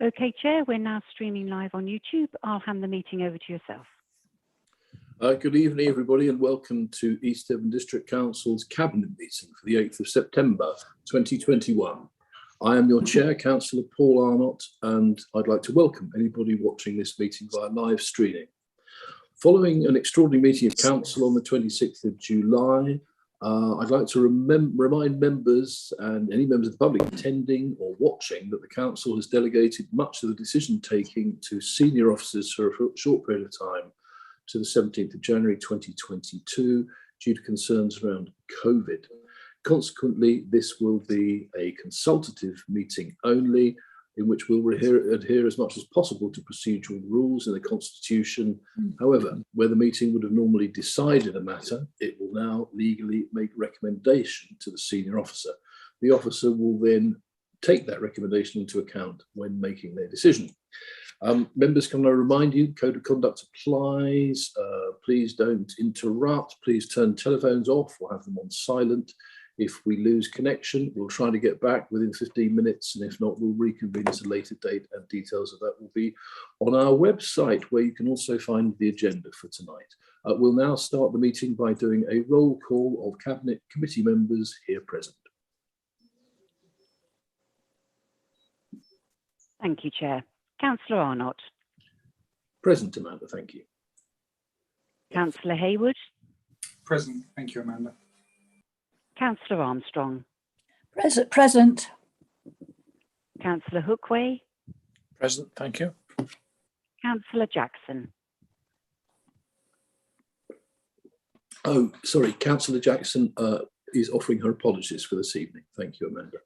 Okay, Chair, we're now streaming live on YouTube. I'll hand the meeting over to yourself. Good evening, everybody, and welcome to East Devon District Council's Cabinet meeting for the 8th of September 2021. I am your Chair, Councillor Paul Arnott, and I'd like to welcome anybody watching this meeting via live streaming. Following an extraordinary meeting of Council on the 26th of July, I'd like to remind members and any members of the public attending or watching that the Council has delegated much of the decision taking to senior officers for a short period of time to the 17th of January 2022 due to concerns around COVID. Consequently, this will be a consultative meeting only, in which we'll adhere as much as possible to procedural rules in the Constitution. However, where the meeting would have normally decided a matter, it will now legally make recommendation to the senior officer. The officer will then take that recommendation into account when making their decision. Members, can I remind you, code of conduct applies. Please don't interrupt. Please turn telephones off or have them on silent. If we lose connection, we'll try to get back within 15 minutes, and if not, we'll reconvene at a later date, and details of that will be on our website, where you can also find the agenda for tonight. We'll now start the meeting by doing a roll call of Cabinet Committee members here present. Thank you, Chair. Councillor Arnott. Present, Amanda, thank you. Councillor Hayward. Present, thank you, Amanda. Councillor Armstrong. Present. Councillor Hookway. Present, thank you. Councillor Jackson. Oh, sorry, Councillor Jackson is offering her apologies for this evening. Thank you, Amanda.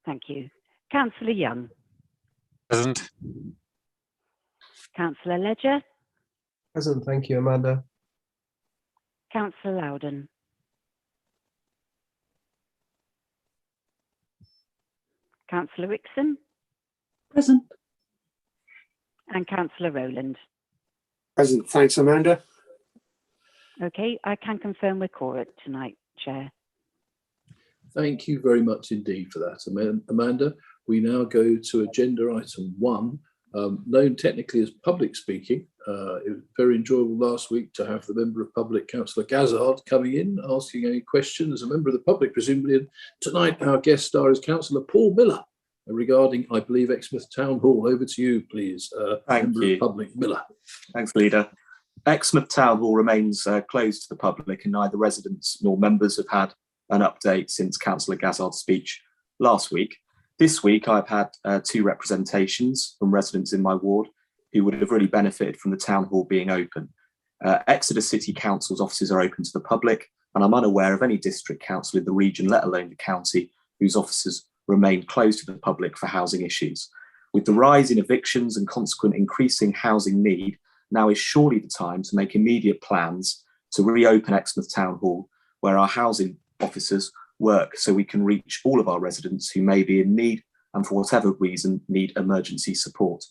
Thank you. Councillor Young. Present. Councillor Ledger. Present, thank you, Amanda. Councillor Loudon. Councillor Rickson. Present. And Councillor Rowland. Present, thanks, Amanda. Okay, I can confirm we're quorate tonight, Chair. Thank you very much indeed for that, Amanda. We now go to agenda item 1, known technically as public speaking. It was very enjoyable last week to have the Member of Public, Councillor Gazzard, coming in, asking any question as a member of the public, presumably. And tonight, our guest star is Councillor Paul Miller, regarding, I believe, Exmouth Town Hall. Over to you, please, Member of Public Miller. Thanks, Leader. Exmouth Town Hall remains closed to the public, and neither residents nor members have had an update since Councillor Gazzard's speech last week. This week, I've had 2 representations from residents in my ward who would have really benefited from the town hall being open. Exeter City Council's offices are open to the public, and I'm unaware of any district council in the region, let alone the county, whose offices remain closed to the public for housing issues. With the rise in evictions and consequent increasing housing need, now is surely the time to make immediate plans to reopen Exmouth Town Hall, where our housing officers work, so we can reach all of our residents who may be in need and for whatever reason need emergency support.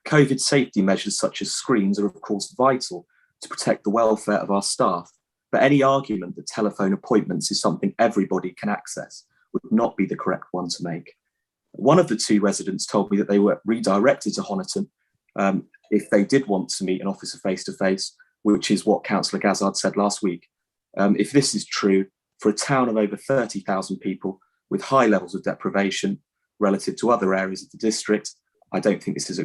COVID safety measures such as screens are of course vital to protect the welfare of our staff, but any argument that telephone appointments is something everybody can access would not be the correct one to make. One of the 2 residents told me that they were redirected to Honiton if they did want to meet an officer face-to-face, which is what Councillor Gazzard said last week. If this is true, for a town of over 30,000 people with high levels of deprivation relative to other areas of the district, I don't think this is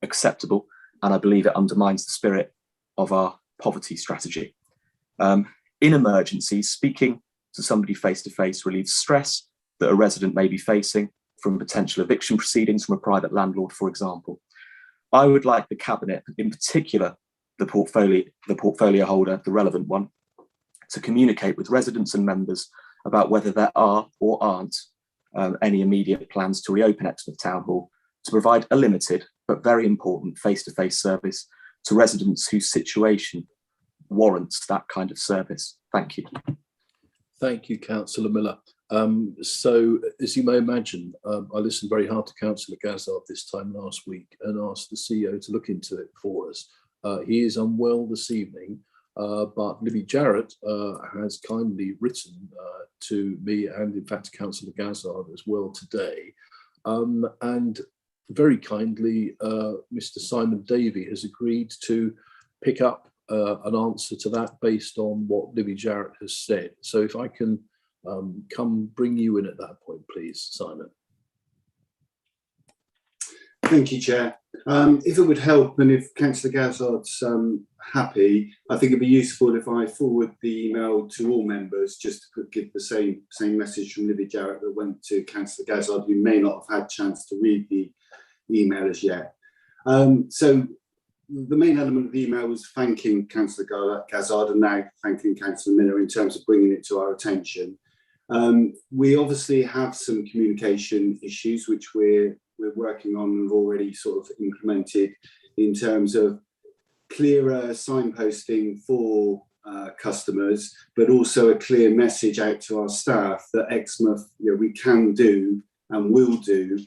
acceptable, and I believe it undermines the spirit of our poverty strategy. In emergencies, speaking to somebody face-to-face relieves stress that a resident may be facing from potential eviction proceedings from a private landlord, for example. I would like the Cabinet, in particular the portfolio holder, the relevant one, to communicate with residents and members about whether there are or aren't any immediate plans to reopen Exmouth Town Hall to provide a limited but very important face-to-face service to residents whose situation warrants that kind of service. Thank you. Thank you, Councillor Miller. So, as you may imagine, I listened very hard to Councillor Gazzard this time last week and asked the CEO to look into it for us. He is unwell this evening, but Libby Jarrett has kindly written to me and, in fact, to Councillor Gazzard as well today. And very kindly, Mr. Simon Davey has agreed to pick up an answer to that based on what Libby Jarrett has said. So if I can come bring you in at that point, please, Simon. Thank you, Chair. If it would help, and if Councillor Gazzard's happy, I think it'd be useful if I forward the email to all members, just to give the same message from Libby Jarrett that went to Councillor Gazzard, who may not have had a chance to read the email as yet. So the main element of the email was thanking Councillor Gazzard and now thanking Councillor Miller in terms of bringing it to our attention. We obviously have some communication issues which we're working on and have already sort of implemented in terms of clearer signposting for customers, but also a clear message out to our staff that Exmouth, we can do and will do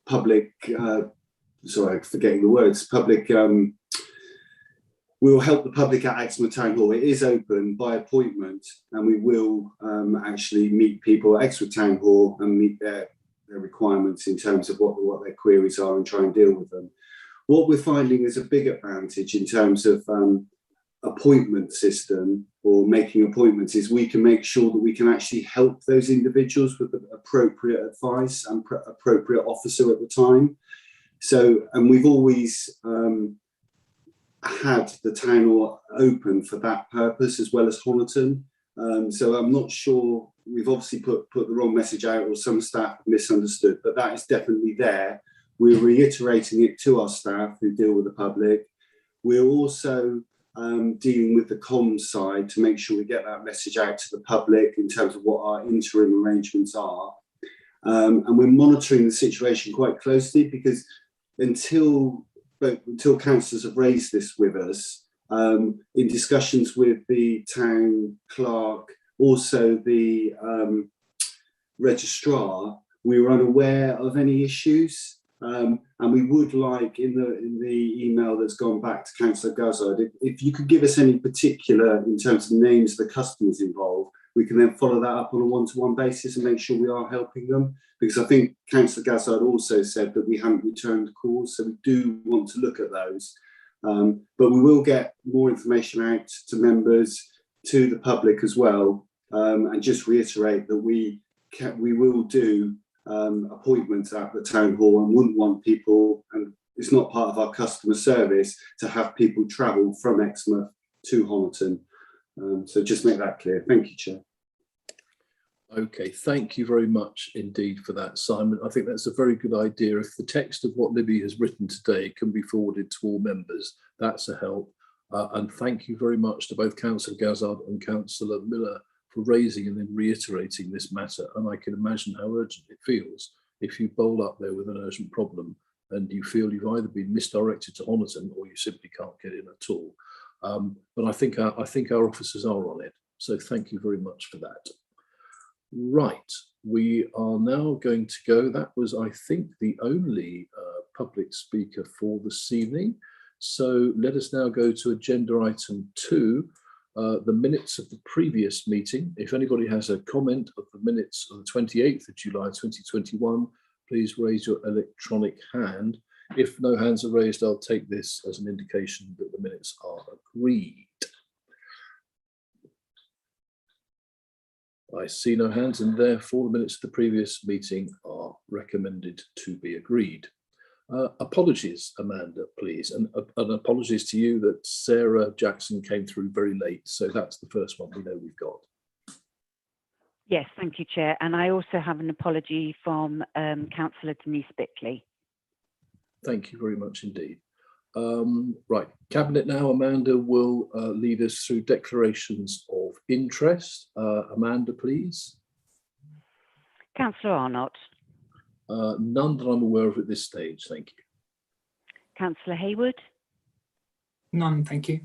public, sorry, forgetting the words, public, we will help the public at Exmouth Town Hall. It is open by appointment, and we will actually meet people at Exmouth Town Hall and meet their requirements in terms of what their queries are and try and deal with them. What we're finding is a big advantage in terms of appointment system or making appointments is we can make sure that we can actually help those individuals with the appropriate advice and appropriate officer at the time. So, and we've always had the town hall open for that purpose as well as Honiton. So I'm not sure, we've obviously put the wrong message out or some staff misunderstood, but that is definitely there. We're reiterating it to our staff who deal with the public. We're also dealing with the comms side to make sure we get that message out to the public in terms of what our interim arrangements are. And we're monitoring the situation quite closely because until councillors have raised this with us, in discussions with the town clerk, also the registrar, we were unaware of any issues. And we would like in the email that's gone back to Councillor Gazzard, if you could give us any particular in terms of names of the customers involved, we can then follow that up on a one-to-one basis and make sure we are helping them. Because I think Councillor Gazzard also said that we haven't returned calls, so we do want to look at those. But we will get more information out to members, to the public as well, and just reiterate that we will do appointments at the town hall and wouldn't want people, and it's not part of our customer service, to have people travel from Exmouth to Honiton. So just make that clear. Thank you, Chair. Okay, thank you very much indeed for that, Simon. I think that's a very good idea. If the text of what Libby has written today can be forwarded to all members, that's a help. And thank you very much to both Councillor Gazzard and Councillor Miller for raising and then reiterating this matter. And I can imagine how urgent it feels if you bowl up there with an urgent problem and you feel you've either been misdirected to Honiton or you simply can't get in at all. But I think our officers are on it. So thank you very much for that. Right, we are now going to go. That was, I think, the only public speaker for this evening. So let us now go to agenda item 2, the minutes of the previous meeting. If anybody has a comment of the minutes of the 28th of July 2021, please raise your electronic hand. If no hands are raised, I'll take this as an indication that the minutes are agreed. I see no hands, and therefore the minutes of the previous meeting are recommended to be agreed. Apologies, Amanda, please, and apologies to you that Sarah Jackson came through very late. So that's the first one we know we've got. Yes, thank you, Chair. And I also have an apology from Councillor Denise Bickley. Thank you very much indeed. Right, Cabinet now. Amanda will lead us through declarations of interest. Amanda, please. Councillor Arnott, None that I'm aware of at this stage, thank you. Councillor Hayward, None, thank you.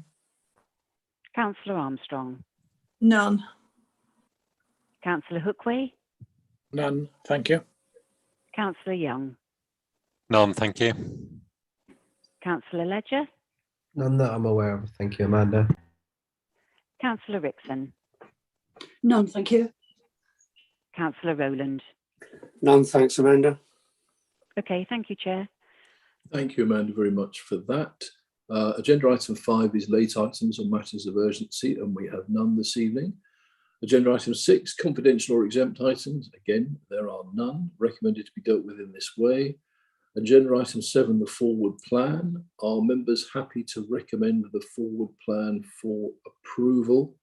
Councillor Armstrong, None. Councillor Hookway, None, thank you. Councillor Young, None, thank you. Councillor Ledger, None that I'm aware of. Thank you, Amanda. Councillor Rixon, None, thank you. Councillor Rowland. None, thanks, Amanda. Okay, thank you, Chair. Thank you, Amanda, very much for that. Agenda item 5 is late items on matters of urgency, and we have none this evening. Agenda item 6, confidential or exempt items. Again, there are none recommended to be dealt with in this way. Agenda item 7, the forward plan. Are members happy to recommend the forward plan for approval?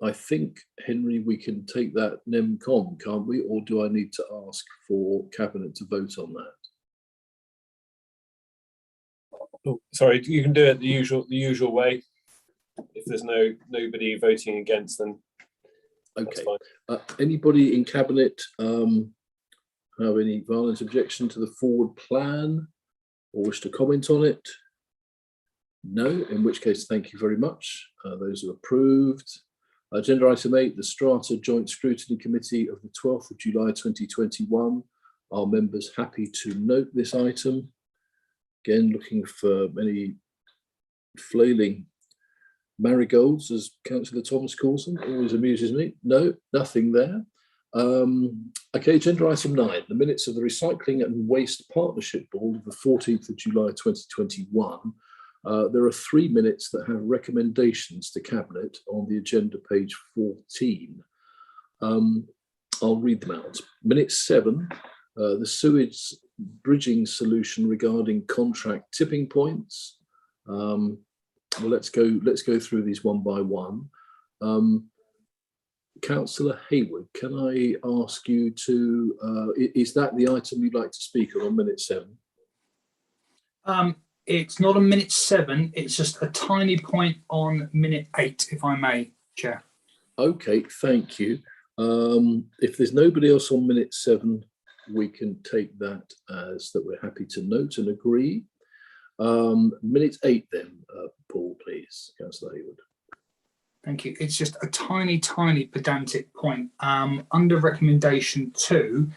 I think, Henry, we can take that NEMCOM, can't we? Or do I need to ask for Cabinet to vote on that? Oh, sorry, you can do it the usual way. If there's nobody voting against, then that's Okay. fine. Anybody in Cabinet have any violent objection to the forward plan or wish to comment on it? No, in which case, thank you very much. Those are approved. Agenda item 8, the Strata Joint Scrutiny Committee of the 12th of July 2021. Are members happy to note this item? Again, looking for any flailing marigolds, as Councillor Thomas calls them. Always amuses me. No, nothing there. Okay, agenda item 9, the minutes of the Recycling and Waste Partnership Board of the 14th of July 2021. There are 3 minutes that have recommendations to Cabinet on the agenda, page 14. I'll read them out. Minute 7, the sewage bridging solution regarding contract tipping points. Well, let's go through these one by one. Councillor Hayward, can I ask you to, is that the item you'd like to speak on minute 7? It's not on minute 7, it's just a tiny point on minute 8, if I may, Chair. Okay, thank you. If there's nobody else on minute 7, we can take that as that we're happy to note and agree. Minute 8 then, Paul, please, Councillor Hayward. Thank you. It's just a tiny pedantic point. Under recommendation 2,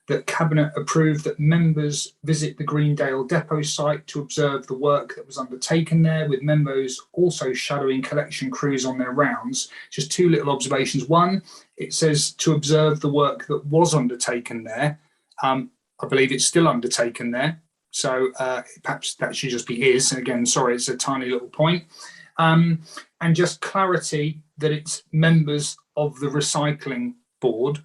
that Cabinet approved that members visit the Greendale depot site to observe the work that was undertaken there, with members also shadowing collection crews on their rounds. Just 2 little observations. One, it says to observe the work that was undertaken there. I believe it's still undertaken there. So perhaps that should just be is. And again, sorry, it's a tiny little point. And just clarity that it's members of the recycling board,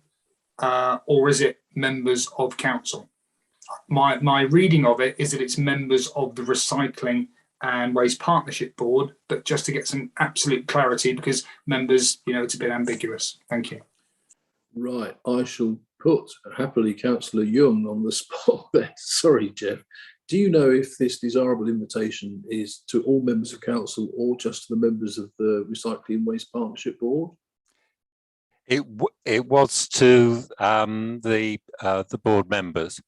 or is it members of council? My reading of it is that it's members of the Recycling and Waste Partnership Board, but just to get some absolute clarity, because members, it's a bit ambiguous. Thank you. Right, I shall put happily Councillor Young on the spot there. Sorry, Jeff. Do you know if this desirable invitation is to all members of council or just to the members of the Recycling and Waste Partnership Board? It was to the board members,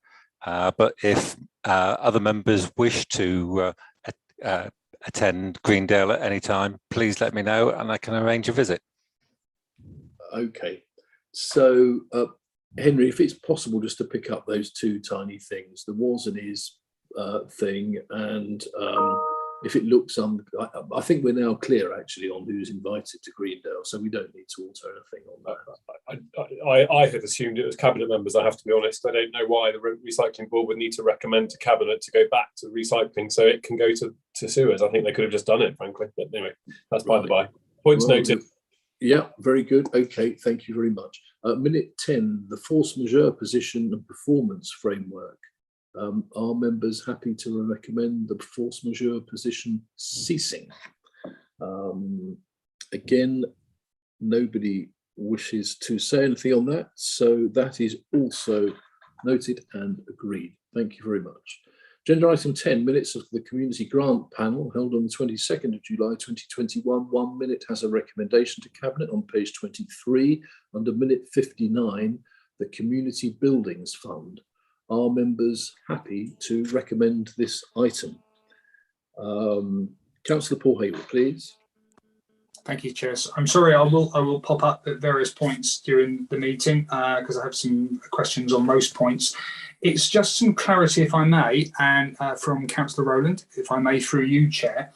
but if other members wish to attend Greendale at any time, please let me know and I can arrange a visit. Okay, so Henry, if it's possible just to pick up those 2 tiny things, the was and is thing, and if it looks I think we're now clear actually on who's invited to Greendale, so we don't need to alter anything on that. I had assumed it was Cabinet members, I have to be honest. I don't know why the Recycling Board would need to recommend to Cabinet to go back to recycling so it can go to sewers. I think they could have just done it, frankly. But anyway, that's by the by. Points noted. Yeah, very good. Okay, thank you very much. Minute 10, the force majeure position and performance framework. Are members happy to recommend the force majeure position ceasing? Again, nobody wishes to say anything on that, so that is also noted and agreed. Thank you very much. Agenda item 10, minutes of the Community Grant Panel held on the 22nd of July 2021. 1 minute has a recommendation to Cabinet on page 23. Under minute 59, the Community Buildings Fund. Are members happy to recommend this item? Councillor Paul Hayward, please. Thank you, Chair. So I'm sorry, I will pop up at various points during the meeting because I have some questions on most points. It's just some clarity, if I may, and from Councillor Rowland, if I may, through you, Chair.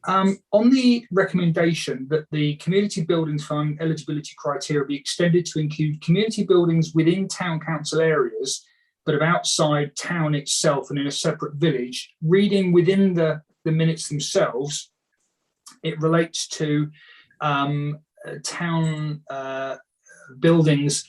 On the recommendation that the Community Buildings Fund eligibility criteria be extended to include community buildings within town council areas, but of outside town itself and in a separate village, reading within the minutes themselves, it relates to town buildings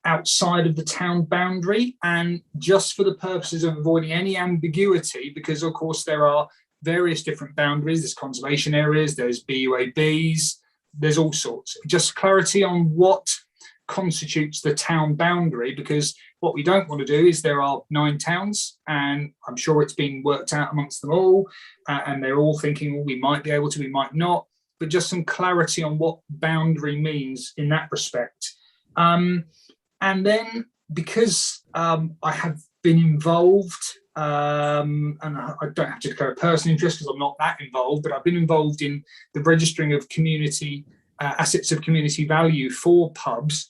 outside of the town boundary, and just for the purposes of avoiding any ambiguity, because of course there are various different boundaries, there's conservation areas, there's BUABs, there's all sorts. Just clarity on what constitutes the town boundary, because what we don't want to do is there are 9 towns, and I'm sure it's been worked out amongst them all, and they're all thinking, well, we might be able to, we might not, but just some clarity on what boundary means in that respect. And then because I have been involved, and I don't have to declare a personal interest because I'm not that involved, but I've been involved in the registering of community assets of community value for pubs.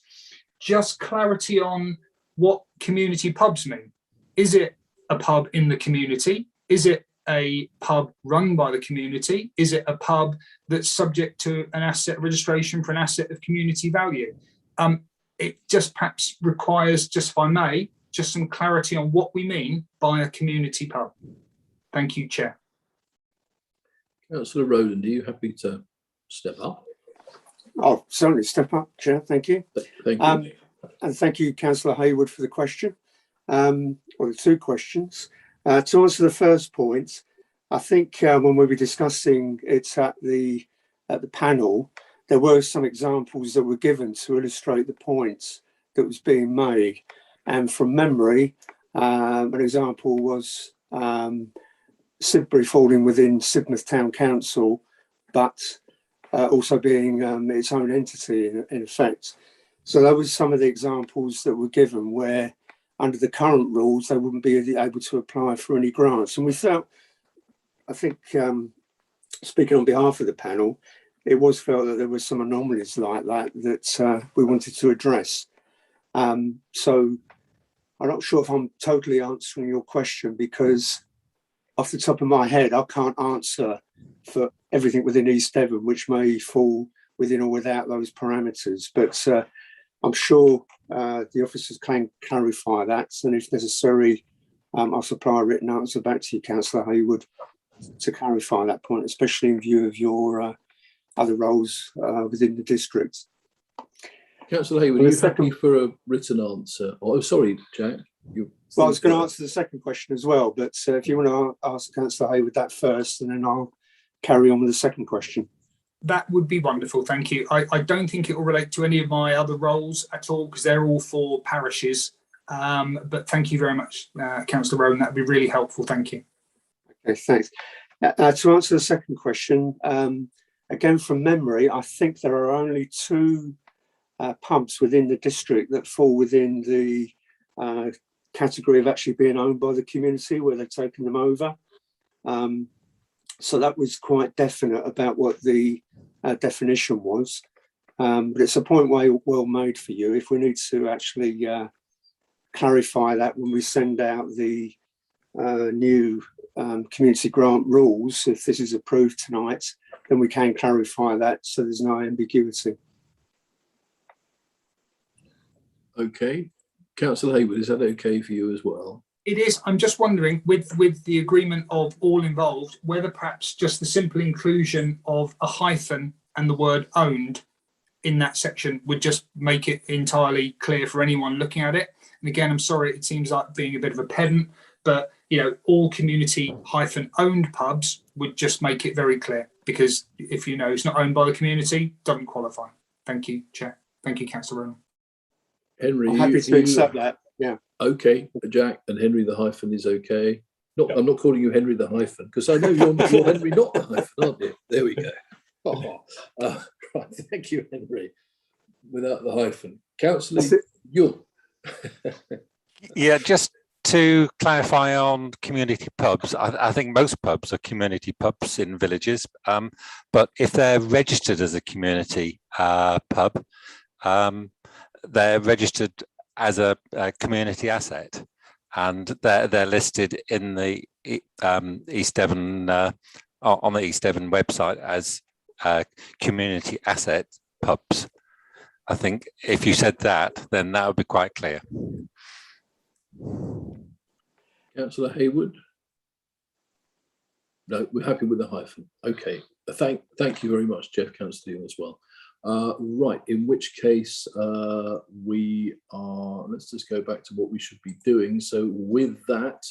Just clarity on what community pubs mean. Is it a pub in the community? Is it a pub run by the community? Is it a pub that's subject to an asset registration for an asset of community value? It just perhaps requires, just if I may, just some clarity on what we mean by a community pub. Thank you, Chair. Councillor Rowland, are you happy to step up? I'll certainly step up, Chair. Thank you. Thank you. And thank you, Councillor Hayward, for the question, or the 2 questions. To answer the first point, I think when we were discussing it at the panel, there were some examples that were given to illustrate the points that was being made. And from memory, an example was Sidbury falling within Sidmouth Town Council, but also being its own entity in effect. So that was some of the examples that were given where under the current rules, they wouldn't be able to apply for any grants. And we felt, I think, speaking on behalf of the panel, it was felt that there were some anomalies like that we wanted to address. So I'm not sure if I'm totally answering your question, because off the top of my head, I can't answer for everything within East Devon, which may fall within or without those parameters. But I'm sure the officers can clarify that. And if necessary, I'll supply a written answer back to you, Councillor Hayward, to clarify that point, especially in view of your other roles within the district. Councillor Hayward, are you happy for a written answer? Oh, sorry, Jack. Well, I was going to answer the second question as well, but if you want to ask Councillor Hayward that first, and then I'll carry on with the second question. That would be wonderful, thank you. I don't think it will relate to any of my other roles at all, because they're all for parishes. But thank you very much, Councillor Rowan. That'd be really helpful. Thank you. Okay, thanks. To answer the second question, again from memory, I think there are only 2 pubs within the district that fall within the category of actually being owned by the community, where they've taken them over. So that was quite definite about what the definition was. But it's a point well made for you. If we need to actually clarify that when we send out the new community grant rules, if this is approved tonight, then we can clarify that so there's no ambiguity. Okay. Councillor Hayward, is that okay for you as well? It is. I'm just wondering, with the agreement of all involved, whether perhaps just the simple inclusion of a hyphen and the word owned in that section would just make it entirely clear for anyone looking at it. And again, I'm sorry, it seems like being a bit of a pedant, but all community -owned pubs would just make it very clear, because if it's not owned by the community, doesn't qualify. Thank you, Chair. Thank you, Councillor Rowan. Henry, I'm happy to accept that. Yeah. Okay, Jack, and Henry the hyphen is okay. I'm not calling you Henry the hyphen, because I know you're Henry not the hyphen, aren't you? There we go. Right, thank you, Henry. Without the hyphen, Councillor Young. Yeah, just to clarify on community pubs, I think most pubs are community pubs in villages, but if they're registered as a community pub, they're registered as a community asset, and they're listed in the East Devon on the East Devon website as community asset pubs. I think if you said that, then that would be quite clear. Councillor Hayward? No, we're happy with the hyphen. Okay, thank you very much, Jeff. Councillor Dean as well. Right, in which case we are, let's just go back to what we should be doing. So with that,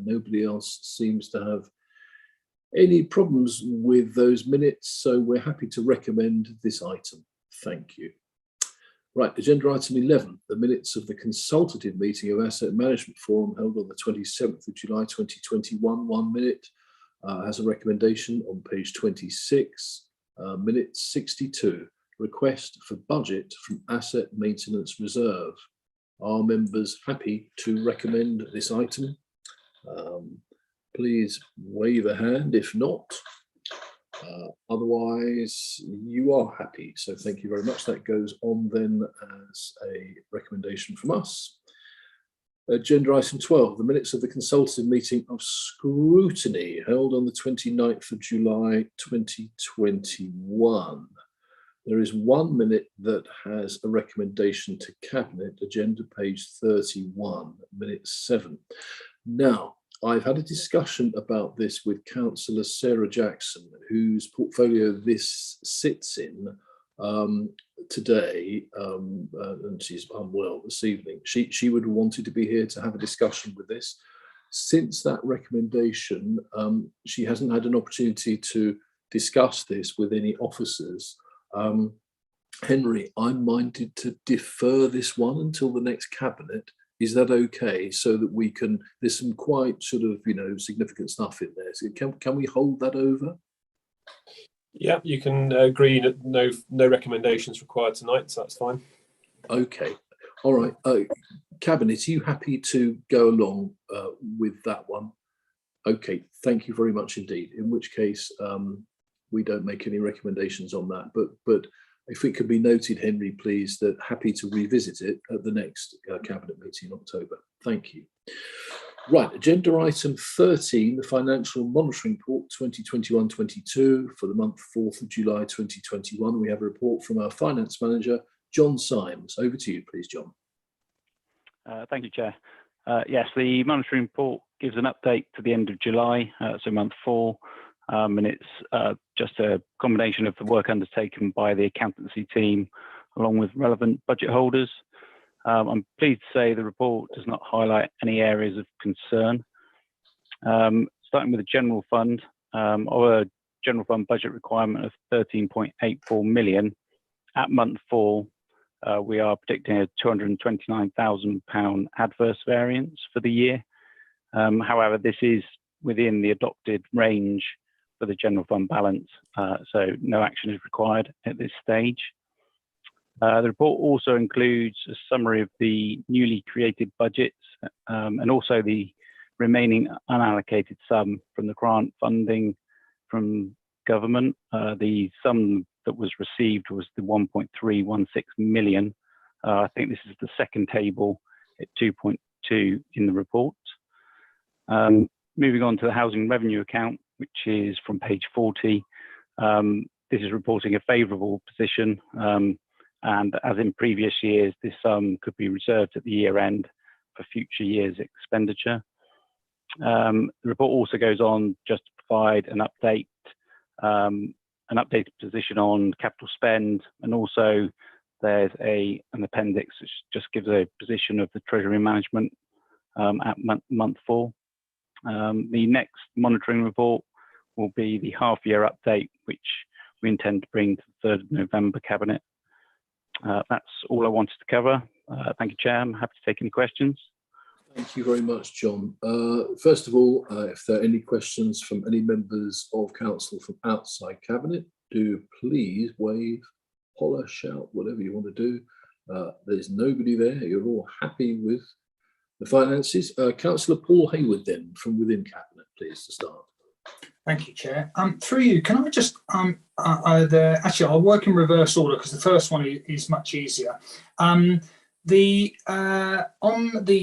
nobody else seems to have any problems with those minutes, so we're happy to recommend this item. Thank you. Right, agenda item 11, the minutes of the consultative meeting of Asset Management Forum held on the 27th of July 2021. 1 minute has a recommendation on page 26. Minute 62, request for budget from Asset Maintenance Reserve. Are members happy to recommend this item? Please wave a hand if not. Otherwise, you are happy. So thank you very much. That goes on then as a recommendation from us. Agenda item 12, the minutes of the consultative meeting of scrutiny held on the 29th of July 2021. There is 1 minute that has a recommendation to Cabinet, agenda page 31, minute 7. Now, I've had a discussion about this with Councillor Sarah Jackson, whose portfolio this sits in today, and she's unwell this evening. She would have wanted to be here to have a discussion with this. Since that recommendation, she hasn't had an opportunity to discuss this with any officers. Henry, I'm minded to defer this one until the next Cabinet. Is that okay? So that we can, there's some quite sort of, significant stuff in there. So can we hold that over? Yeah, you can agree that no recommendations required tonight, so that's fine. Okay. All right. Cabinet, are you happy to go along with that one? Okay, thank you very much indeed. In which case, we don't make any recommendations on that. But if it could be noted, Henry, please, that happy to revisit it at the next Cabinet meeting in October. Thank you. Right, agenda item 13, the Financial Monitoring Report 2021-22 for the month 4th of July 2021. We have a report from our Finance Manager, John Symes. Over to you, please, John. Thank you, Chair. Yes, the monitoring report gives an update to the end of July, so month 4. And it's just a combination of the work undertaken by the accountancy team along with relevant budget holders. I'm pleased to say the report does not highlight any areas of concern. Starting with the general fund, our general fund budget requirement of 13.84 million. At month 4, we are predicting a £229,000 adverse variance for the year. However, this is within the adopted range for the general fund balance, so no action is required at this stage. The report also includes a summary of the newly created budgets and also the remaining unallocated sum from the grant funding from government. The sum that was received was the 1.316 million. I think this is the second table at 2.2 in the report. Moving on to the housing revenue account, which is from page 40. This is reporting a favourable position, and as in previous years, this sum could be reserved at the year end for future years' expenditure. The report also goes on just to provide an updated position on capital spend, and also there's an appendix which just gives a position of the Treasury Management at month 4. The next monitoring report will be the half-year update, which we intend to bring to the 3rd of November Cabinet. That's all I wanted to cover. Thank you, Chair. I'm happy to take any questions. Thank you very much, John. First of all, if there are any questions from any members of Council from outside Cabinet, do please wave, holler, shout, whatever you want to do. There's nobody there. You're all happy with the finances. Councillor Paul Hayward then from within Cabinet, please, to start. Thank you, Chair. Through you, can I just actually I'll work in reverse order because the first one is much easier. On the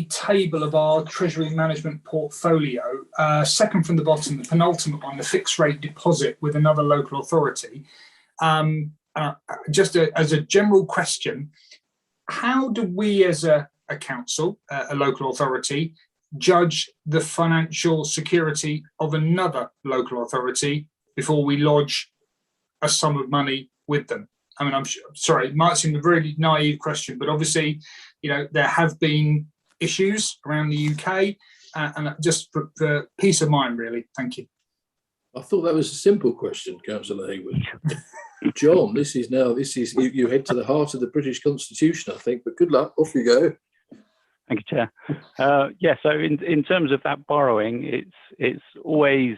table of our Treasury Management portfolio, second from the bottom, the penultimate one, the fixed rate deposit with another local authority. Just as a general question, how do we as a council, a local authority, judge the financial security of another local authority before we lodge a sum of money with them? I mean, I'm sorry, it might seem a very naive question, but obviously, there have been issues around the UK, and just for peace of mind, really. Thank you. I thought that was a simple question, Councillor Hayward. John, this is you head to the heart of the British Constitution, I think, but good luck, off you go. Thank you, Chair. Yeah, so in terms of that borrowing, it's always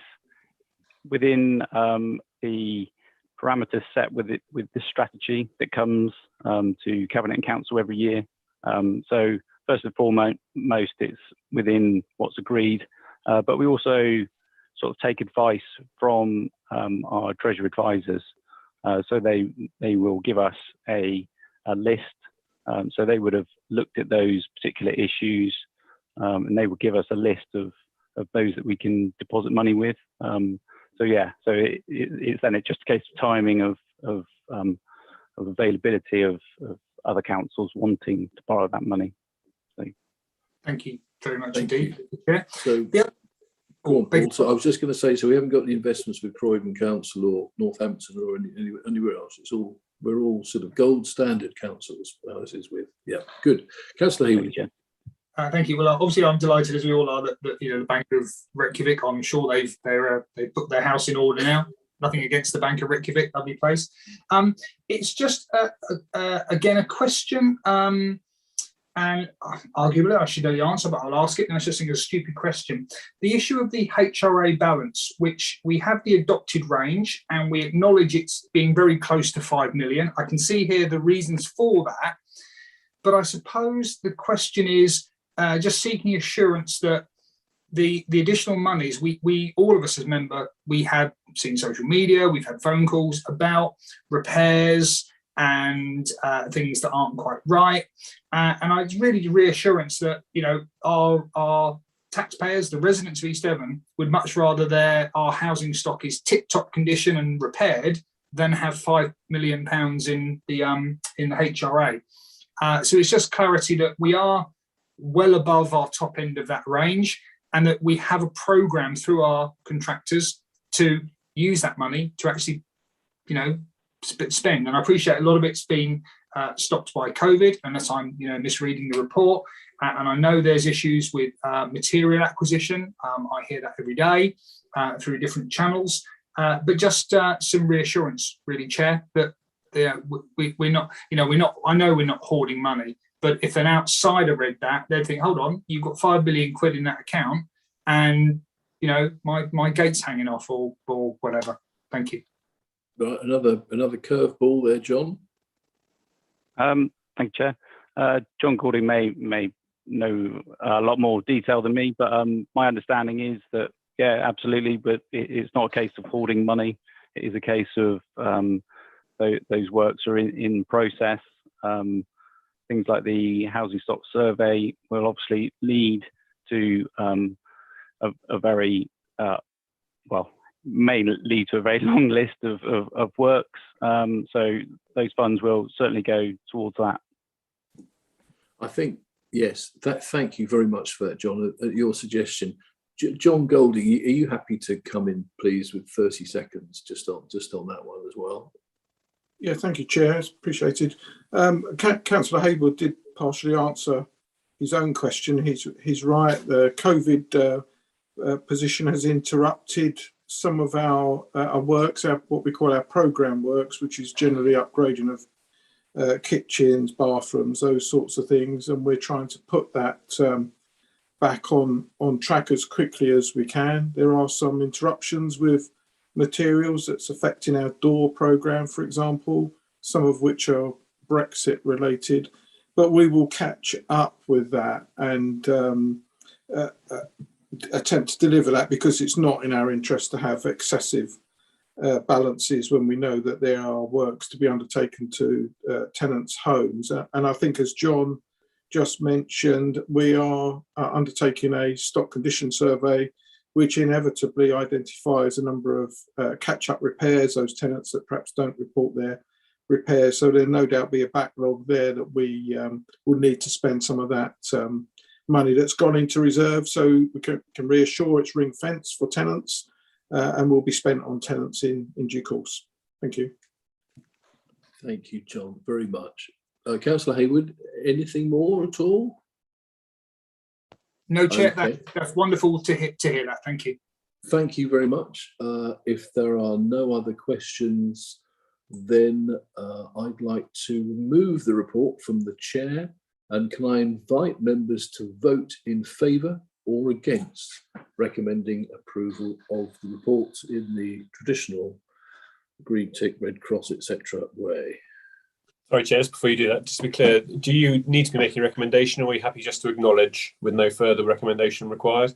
within the parameters set with the strategy that comes to Cabinet and Council every year. So first and foremost, it's within what's agreed, but we also sort of take advice from our Treasury advisors. So they will give us a list. So they would have looked at those particular issues, and they will give us a list of those that we can deposit money with. So yeah, so it's then it's just a case of timing of availability of other councils wanting to borrow that money. So, thank you very much indeed. Yeah. So, go on, Paul. So I was just going to say, so we haven't got the investments with Croydon Council or Northampton or anywhere else. We're all sort of gold standard councils. As is with, yeah, good. Councillor Hayward. Thank you. Well, obviously, I'm delighted, as we all are, that the Bank of Reykjavik. I'm sure they've put their house in order now. Nothing against the Bank of Reykjavik, lovely place. It's just again a question, and arguably I should know the answer, but I'll ask it. And I just think it's a stupid question. The issue of the HRA balance, which we have the adopted range, and we acknowledge it's being very close to 5 million. I can see here the reasons for that, but I suppose the question is just seeking assurance that the additional monies, we all of us as member, we have seen social media, we've had phone calls about repairs and things that aren't quite right, and I really reassurance that our taxpayers, the residents of East Devon, would much rather our housing stock is tip-top condition and repaired than have £5 million in the HRA. So it's just clarity that we are well above our top end of that range, and that we have a programme through our contractors to use that money to actually, spend. And I appreciate a lot of it's been stopped by COVID, unless I'm, misreading the report. And I know there's issues with material acquisition. I hear that every day through different channels. But just some reassurance, really, Chair, that we're not. I know we're not hoarding money. But if an outsider read that, they'd think, hold on, you've got £5 billion in that account, and my gate's hanging off or whatever. Thank you. Right, another curveball there, John. Thank you, Chair. John Gordon may know a lot more detail than me, but my understanding is that, yeah, absolutely, but it's not a case of hoarding money. It is a case of those works are in process. Things like the housing stock survey will obviously lead to a very may lead to a very long list of works. So those funds will certainly go towards that. I think, yes, thank you very much for that, John, your suggestion. John Golding, are you happy to come in, please, with 30 seconds just on that one as well? Yeah, thank you, Chair. It's appreciated. Councillor Hayward did partially answer his own question. He's right. The COVID position has interrupted some of our works, what we call our programme works, which is generally upgrading of kitchens, bathrooms, those sorts of things. And we're trying to put that back on track as quickly as we can. There are some interruptions with materials that's affecting our door programme, for example, some of which are Brexit related. but we will catch up with that and attempt to deliver that, because it's not in our interest to have excessive balances when we know that there are works to be undertaken to tenants' homes. And I think, as John just mentioned, we are undertaking a stock condition survey, which inevitably identifies a number of catch-up repairs, those tenants that perhaps don't report their repairs. So there'll no doubt be a backlog there that we will need to spend some of that money that's gone into reserve. So we can reassure it's ring-fenced for tenants and will be spent on tenants in due course. Thank you. Thank you, John, very much. Councillor Hayward, anything more at all? No, Chair, Okay. that's wonderful to hear that. Thank you. Thank you very much. If there are no other questions, then I'd like to remove the report from the chair, and can I invite members to vote in favour or against recommending approval of the report in the traditional green tick, red cross, etc. way. Sorry, Chair, before you do that, just to be clear, do you need to be making a recommendation, or are you happy just to acknowledge with no further recommendation required?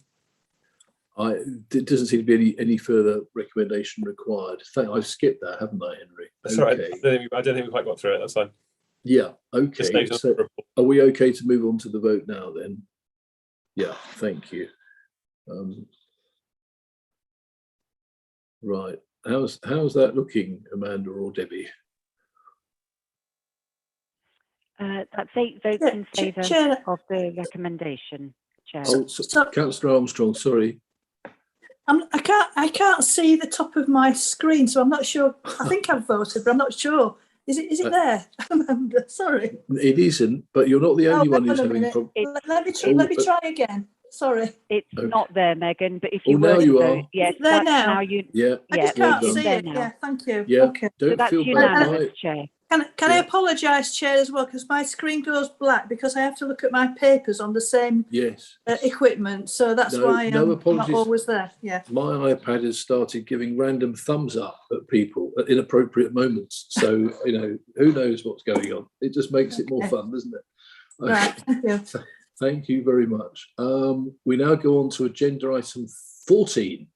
It doesn't seem to be any further recommendation required. I've skipped that, haven't I, Henry? That's all right. I don't think we quite got through it. That's fine. Yeah, Just okay. saves us So the report. are we okay to move on to the vote now then? Yeah, thank you. Right, how's that looking, Amanda or Debbie? That's 8 votes Yeah, in favour Chair. of the recommendation, Chair. Oh, Councillor Armstrong, sorry. I can't see the top of my screen, so I'm not sure. I think I've voted, but I'm not sure. Is it there? Sorry. It isn't, but you're not the only one who's having problems. Let me try again. Sorry. It's Okay. not there, Megan, but if you now were to you vote, are. yes, There that's now. now you. Yeah, I just Yeah, can't well see there it. now. Yeah, thank you. yeah. Okay. So Don't that's feel bad. unanimous, Chair. Can I Yeah. apologise, Chair, as well, because my screen goes black because I have to look at my papers on the same Yes. equipment. So that's No- why no I'm apologies. not always there. Yeah. My iPad has started giving random thumbs up at people at inappropriate moments. So, who knows what's going on? It just makes it more Okay. fun, doesn't it? Right. Thank you. Thank you very much. We now go on to agenda item 14,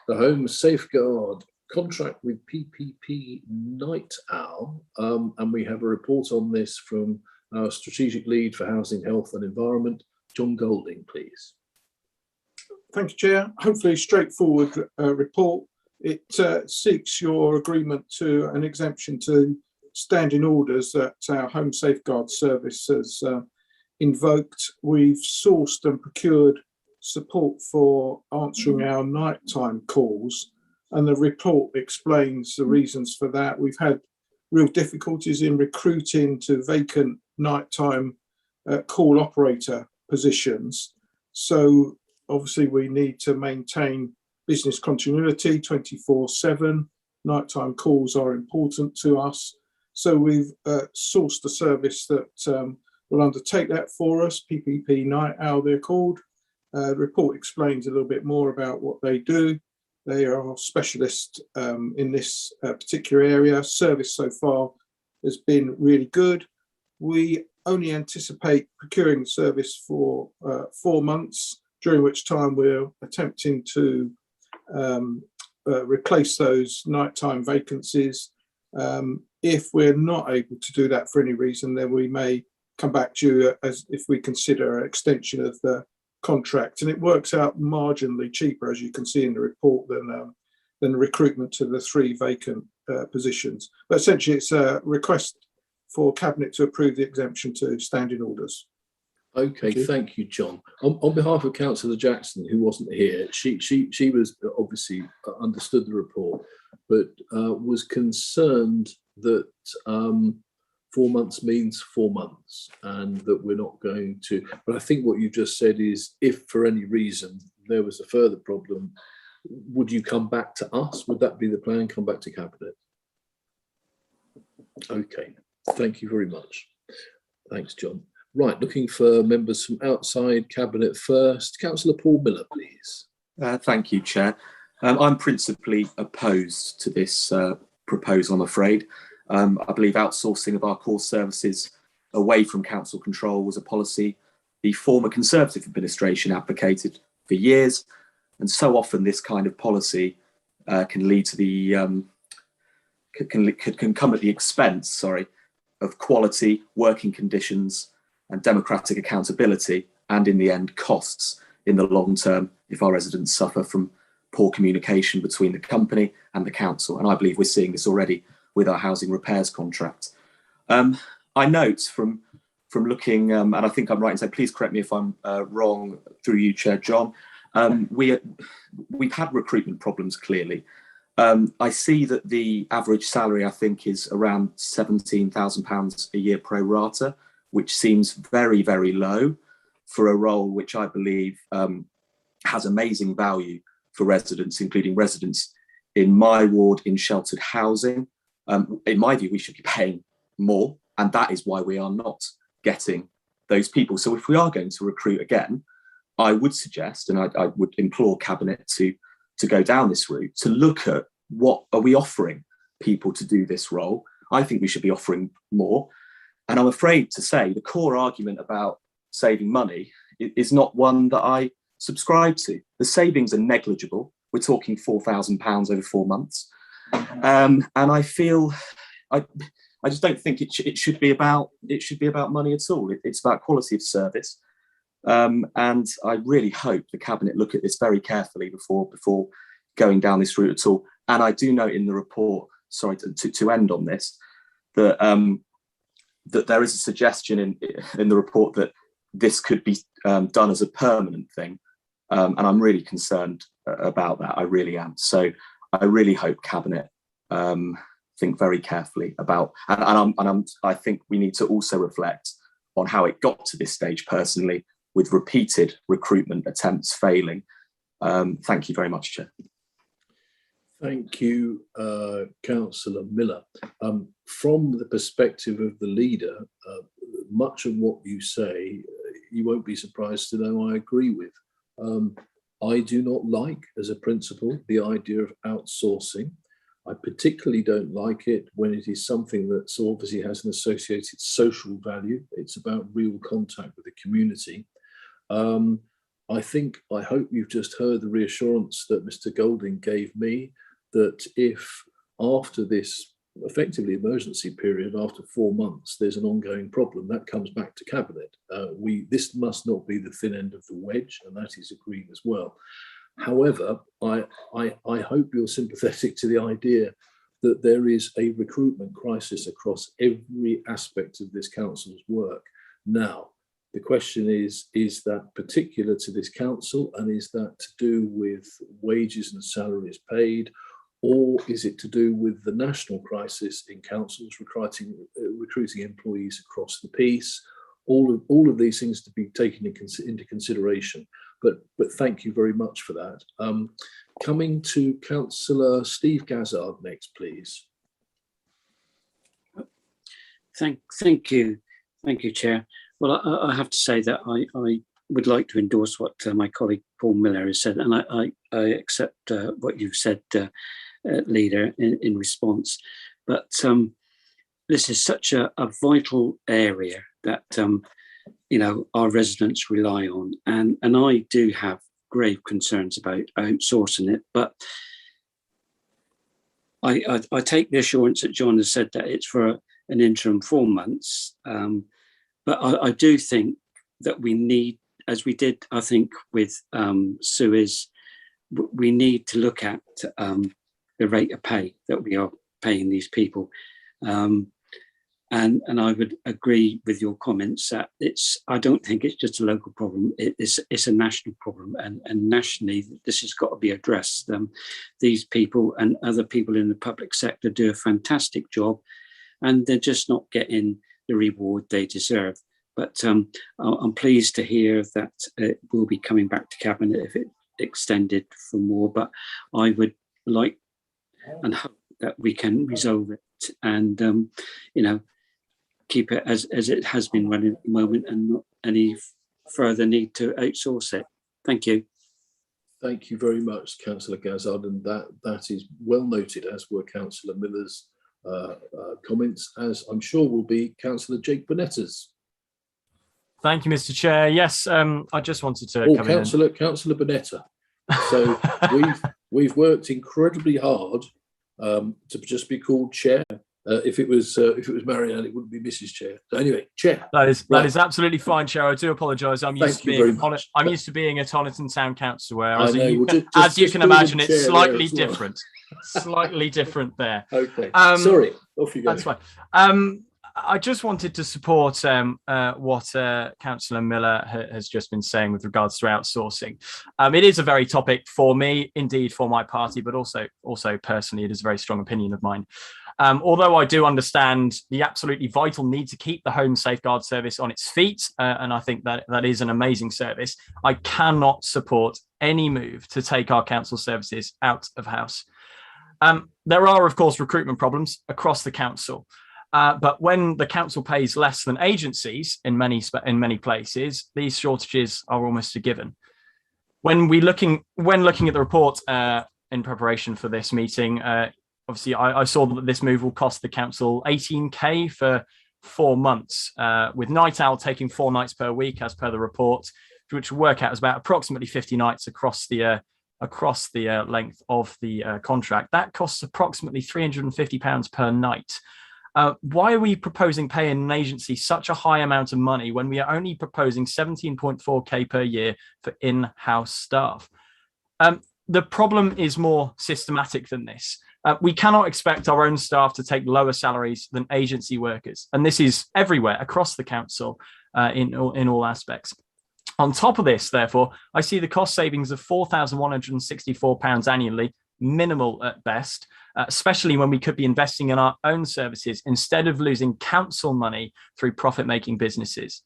the Home Safeguard contract with PPP Night Owl. And we have a report on this from our strategic lead for housing, health and environment, John Golding, please. Thank you, Chair. Hopefully straightforward report. It seeks your agreement to an exemption to standing orders that our Home Safeguard Service has invoked. We've sourced and procured support for answering our nighttime calls, and the report explains the reasons for that. We've had real difficulties in recruiting to vacant nighttime call operator positions. So obviously we need to maintain business continuity 24/7. Nighttime calls are important to us. So we've sourced a service that will undertake that for us, PPP Night Owl they're called. The report explains a little bit more about what they do. They are specialists in this particular area. Service so far has been really good. We only anticipate procuring the service for 4 months, during which time we're attempting to replace those nighttime vacancies. If we're not able to do that for any reason, then we may come back to you as if we consider an extension of the contract, and it works out marginally cheaper, as you can see in the report, than recruitment to the 3 vacant positions. But essentially, it's a request for Cabinet to approve the exemption to standing orders. Okay, thank you, John. On behalf of Councillor Jackson, who wasn't here, she was obviously understood the report, but was concerned that 4 months means 4 months, and that we're not going to. But I think what you just said is, if for any reason there was a further problem, would you come back to us? Would that be the plan? Come back to Cabinet? Okay, thank you very much. Thanks, John. Right, looking for members from outside Cabinet first. Councillor Paul Miller, please. Thank you, Chair. I'm principally opposed to this proposal, I'm afraid. I believe outsourcing of our core services away from council control was a policy the former Conservative administration advocated for years, and so often this kind of policy can lead to the can come at the expense, of quality, working conditions, and democratic accountability, and in the end, costs in the long term if our residents suffer from poor communication between the company and the council. And I believe we're seeing this already with our housing repairs contract. I note from looking, and I think I'm right in saying, please correct me if I'm wrong through you, Chair John, we've had recruitment problems clearly. I see that the average salary, I think, is around £17,000 a year pro rata, which seems very, very low for a role which I believe has amazing value for residents, including residents in my ward in sheltered housing. In my view, we should be paying more, and that is why we are not getting those people. So if we are going to recruit again, I would suggest, and I would implore Cabinet to go down this route, to look at what are we offering people to do this role. I think we should be offering more. And I'm afraid to say the core argument about saving money is not one that I subscribe to. The savings are negligible. We're talking £4,000 over 4 months. And I feel, I just don't think it should be about money at all. It's about quality of service. And I really hope the Cabinet look at this very carefully before going down this route at all. And I do note in the report, sorry, to end on this, that that there is a suggestion in the report that this could be done as a permanent thing. And I'm really concerned about that. I really am. So I really hope Cabinet think very carefully about, and I think we need to also reflect on how it got to this stage personally, with repeated recruitment attempts failing. Thank you very much, Chair. Thank you, Councillor Miller. From the perspective of the leader, much of what you say, you won't be surprised to know I agree with. I do not like, as a principle, the idea of outsourcing. I particularly don't like it when it is something that so obviously has an associated social value. It's about real contact with the community. I hope you've just heard the reassurance that Mr. Golding gave me, that if after this effectively emergency period, after 4 months, there's an ongoing problem, that comes back to Cabinet. This must not be the thin end of the wedge, and that is agreed as well. However, I hope you're sympathetic to the idea that there is a recruitment crisis across every aspect of this council's work. Now, the question is that particular to this council, and is that to do with wages and salaries paid, or is it to do with the national crisis in councils recruiting employees across the piece? All of these things to be taken into consideration. But thank you very much for that. Coming to Councillor Steve Gazzard next, please. Thank you, Chair. Well, I have to say that I would like to endorse what my colleague Paul Miller has said, and I accept what you've said, Leader, in response. But this is such a vital area that our residents rely on, and I do have grave concerns about outsourcing it. But I take the assurance that John has said that it's for an interim 4 months. But I do think that we need, as we did, I think, with Suez, we need to look at the rate of pay that we are paying these people. And I would agree with your comments that I don't think it's just a local problem. It's a national problem, and nationally this has got to be addressed. These people and other people in the public sector do a fantastic job, and they're just not getting the reward they deserve. But I'm pleased to hear that it will be coming back to Cabinet if it extended for more. But I would like and hope that we can resolve it and keep it as it has been running at the moment, and not any further need to outsource it. Thank you. Thank you very much, Councillor Gazzard, and that is well noted, as were Councillor Miller's comments, as I'm sure will be Councillor Jake Bonetta's. Thank you, Mr. Chair. Yes, I just wanted to come Councillor Bonetta. So we've worked incredibly hard to just be called Chair. If it was Marianne, it wouldn't be Mrs. Chair. So anyway, Chair. That is absolutely fine, Chair. I do apologise. I'm used to being a Toniton Town Councillor, where as you can imagine, it's slightly different. Slightly different there. Okay. Sorry. Off you go. That's fine. I just wanted to support what Councillor Miller has just been saying with regards to outsourcing. It is a very topic for me, indeed for my party, but also personally, it is a very strong opinion of mine. Although I do understand the absolutely vital need to keep the Home Safeguard Service on its feet, and I think that is an amazing service, I cannot support any move to take our council services out of house. There are, of course, recruitment problems across the council. But when the council pays less than agencies in many places, these shortages are almost a given. When looking at the report in preparation for this meeting, obviously I saw that this move will cost the council 18k for 4 months, with Night Owl taking 4 nights per week as per the report, which will work out as about approximately 50 nights across the length of the contract. That costs approximately £350 per night. Why are we proposing paying an agency such a high amount of money when we are only proposing 17.4k per year for in-house staff? The problem is more systematic than this. We cannot expect our own staff to take lower salaries than agency workers, and this is everywhere across the council in all aspects. On top of this, therefore, I see the cost savings of £4,164 annually, minimal at best, especially when we could be investing in our own services instead of losing council money through profit-making businesses.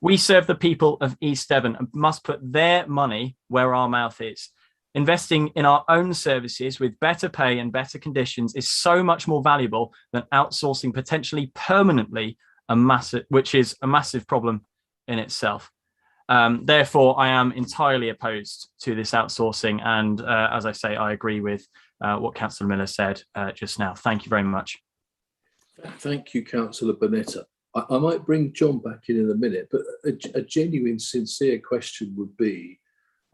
We serve the people of East Devon and must put their money where our mouth is. Investing in our own services with better pay and better conditions is so much more valuable than outsourcing potentially permanently, which is a massive problem in itself. Therefore, I am entirely opposed to this outsourcing. And as I say, I agree with what Councillor Miller said just now. Thank you very much. Thank you, Councillor Bonetta. I might bring John back in a minute, but a genuine, sincere question would be,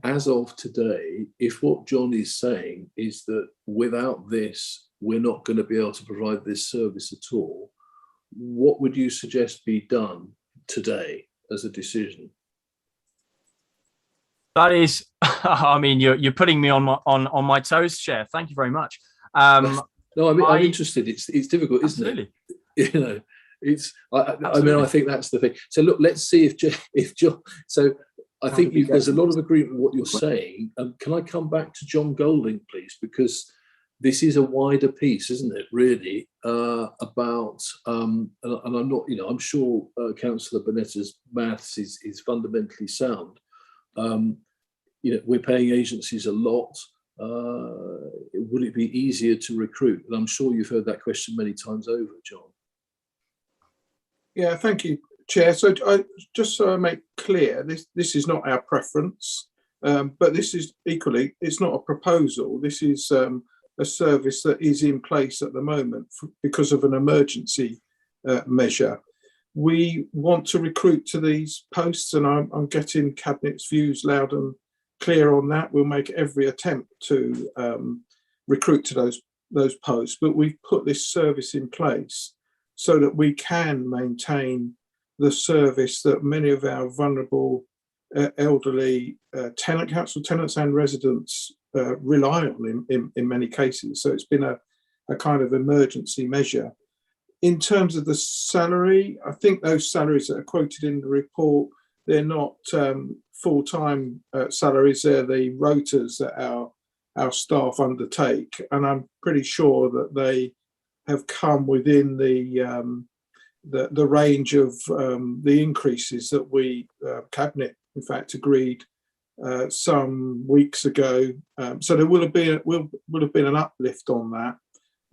as of today, if what John is saying is that without this, we're not going to be able to provide this service at all, what would you suggest be done today as a decision? That is, I mean, you're putting me on my toes, Chair. Thank you very much. No, I'm interested. It's difficult, absolutely. Isn't it? You know, it's. I mean, I think that's the thing. So look, let's see if John. So I think there's a lot of agreement with what you're saying. Can I come back to John Golding, please, because this is a wider piece, isn't it? Really about and I'm not. You know, I'm sure Councillor Bonetta's maths is fundamentally sound. You know, we're paying agencies a lot. Would it be easier to recruit? And I'm sure you've heard that question many times over, John. Yeah, thank you, Chair. So just so I make clear, this is not our preference, but this is equally, it's not a proposal. This is a service that is in place at the moment because of an emergency measure. We want to recruit to these posts, and I'm getting Cabinet's views loud and clear on that. We'll make every attempt to recruit to those posts, but we've put this service in place so that we can maintain the service that many of our vulnerable elderly council tenants and residents rely on in many cases. So it's been a kind of emergency measure. In terms of the salary, I think those salaries that are quoted in the report, they're not full-time salaries, they're the rotas that our staff undertake. And I'm pretty sure that they have come within the range of the increases that we, Cabinet, in fact, agreed some weeks ago. So there will have been an uplift on that.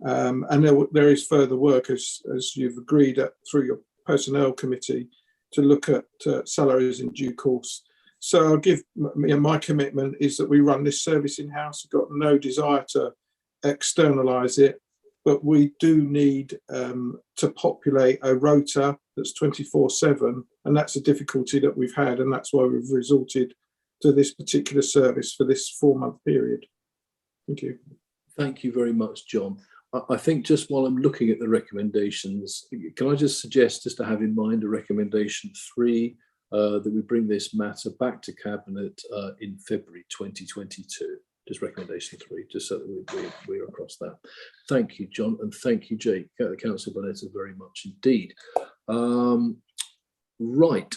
And there is further work, as you've agreed through your personnel committee, to look at salaries in due course. So I'll give my commitment is that we run this service in-house. We've got no desire to externalise it. but we do need to populate a rota that's 24/7, and that's a difficulty that we've had, and that's why we've resorted to this particular service for this 4-month period. Thank you. Thank you very much, John. I think just while I'm looking at the recommendations, can I just suggest, just to have in mind, a recommendation 3, that we bring this matter back to Cabinet in February 2022. Just recommendation 3, just so that we're across that. Thank you, John, and thank you, Jake, Councillor Bonetta, very much indeed. Right,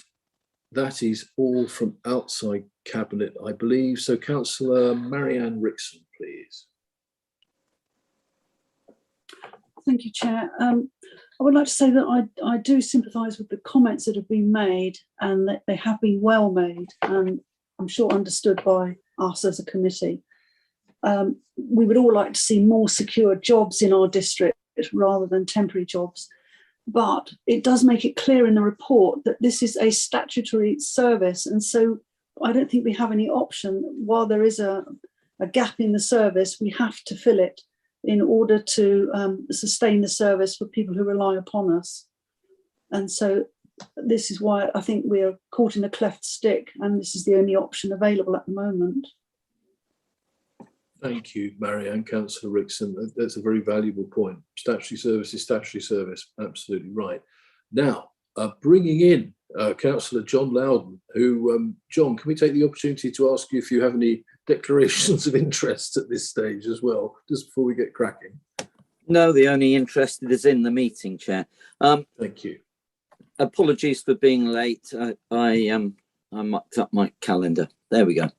that is all from outside Cabinet, I believe. So, Councillor Marianne Rickson, please. Thank you, Chair. I would like to say that I do sympathise with the comments that have been made, and that they have been well made, and I'm sure understood by us as a committee. We would all like to see more secure jobs in our district rather than temporary jobs, but it does make it clear in the report that this is a statutory service, and so I don't think we have any option. While there is a gap in the service, we have to fill it in order to sustain the service for people who rely upon us. And so this is why I think we are caught in a cleft stick, and this is the only option available at the moment. Thank you, Marianne. Councillor Rickson, that's a very valuable point. Statutory service is statutory service, absolutely right. Now, bringing in Councillor John Loudon, who, John, can we take the opportunity to ask you if you have any declarations of interest at this stage as well, just before we get cracking? No, the only interest is in the meeting, Chair. Thank you. Apologies for being late. I mucked up my calendar. There we go.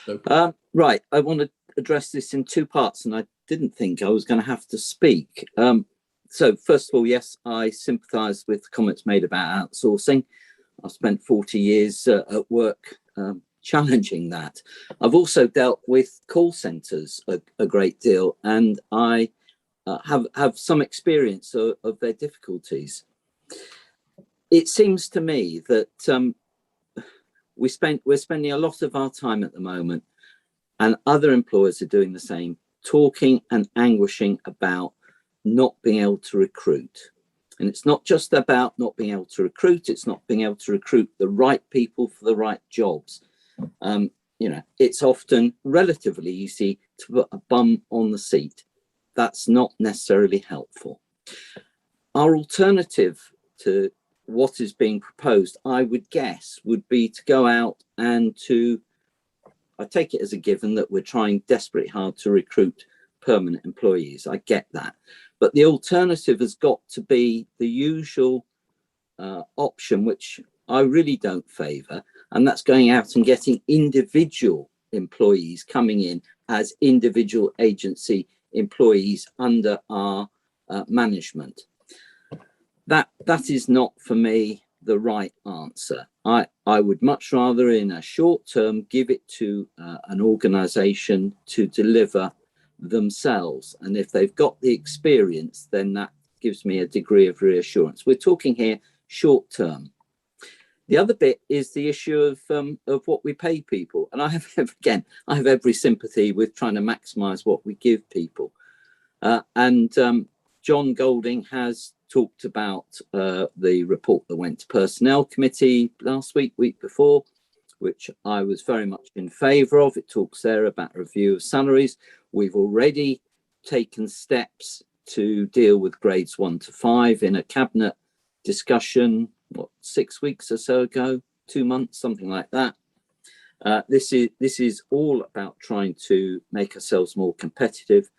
No right, I want to address this in 2 parts, and I didn't think I was going to have to speak. So first of all, yes, I sympathise with the comments made about outsourcing. I've spent 40 years at work challenging that. I've also dealt with call centres a great deal, and I have some experience of their difficulties. It seems to me that we're spending a lot of our time at the moment, and other employers are doing the same, talking and anguishing about not being able to recruit. And it's not just about not being able to recruit, it's not being able to recruit the right people for the right jobs. You know, it's often relatively easy to put a bum on the seat. That's not necessarily helpful. Our alternative to what is being proposed, I would guess, would be to go out and to, I take it as a given that we're trying desperately hard to recruit permanent employees. I get that. But the alternative has got to be the usual option, which I really don't favour, and that's going out and getting individual employees coming in as individual agency employees under our management. That is not, for me, the right answer. I would much rather, in a short term, give it to an organisation to deliver themselves, and if they've got the experience, then that gives me a degree of reassurance. We're talking here short term. The other bit is the issue of what we pay people, and I have every sympathy with trying to maximise what we give people. John Golding has talked about the report that went to Personnel Committee last week before, which I was very much in favour of. It talks there about review of salaries. We've already taken steps to deal with grades 1 to 5 in a cabinet discussion, 6 weeks or so ago, 2 months, something like that. This is all about trying to make ourselves more competitive.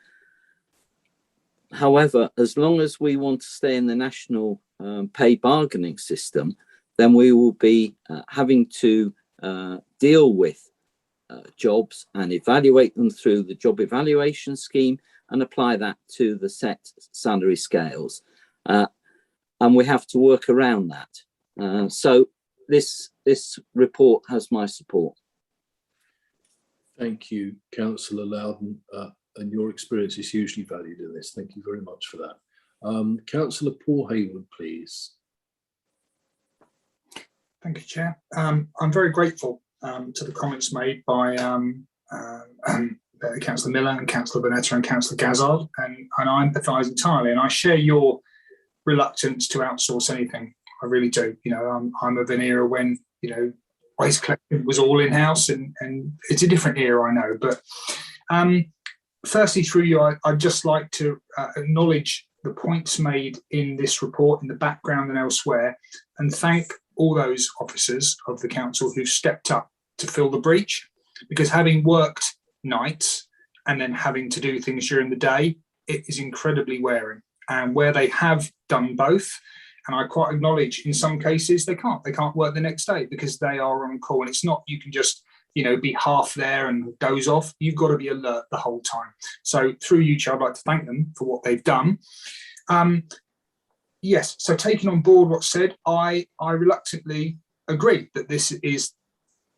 However, as long as we want to stay in the national pay bargaining system, then we will be having to deal with jobs and evaluate them through the job evaluation scheme and apply that to the set salary scales. And we have to work around that. So this report has my support. Thank you, Councillor Loudon, and your experience is hugely valued in this. Thank you very much for that. Councillor Paul Hayward, please. Thank you, Chair. I'm very grateful to the comments made by Councillor Miller and Councillor Bonetta and Councillor Gazzard, and I empathise entirely, and I share your reluctance to outsource anything. I really do. You know, I'm of an era when, you know, waste collection was all in-house, and it's a different era, I know. But firstly, through you, I'd just like to acknowledge the points made in this report, in the background and elsewhere, and thank all those officers of the council who stepped up to fill the breach, because having worked nights and then having to do things during the day, it is incredibly wearing. And where they have done both, and I quite acknowledge in some cases they can't work the next day because they are on call. And it's not, you can just, you know, be half there and doze off. You've got to be alert the whole time. So through you, Chair, I'd like to thank them for what they've done. Yes, so taking on board what's said, I reluctantly agree that this is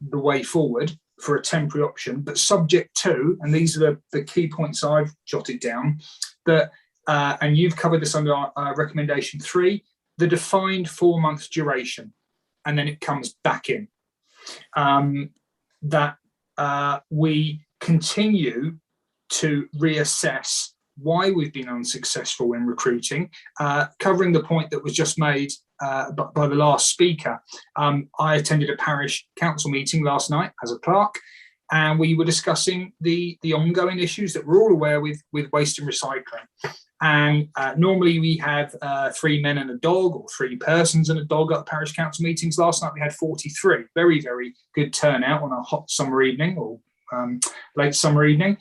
the way forward for a temporary option, but subject to, and these are the key points I've jotted down, that, and you've covered this under recommendation 3, the defined 4-month duration, and then it comes back in. That we continue to reassess why we've been unsuccessful in recruiting, covering the point that was just made by the last speaker. I attended a parish council meeting last night as a clerk, and we were discussing the ongoing issues that we're all aware with waste and recycling. And normally we have 3 men and a dog, or 3 persons and a dog at parish council meetings. Last night we had 43. Very, very good turnout on a hot summer evening, or late summer evening.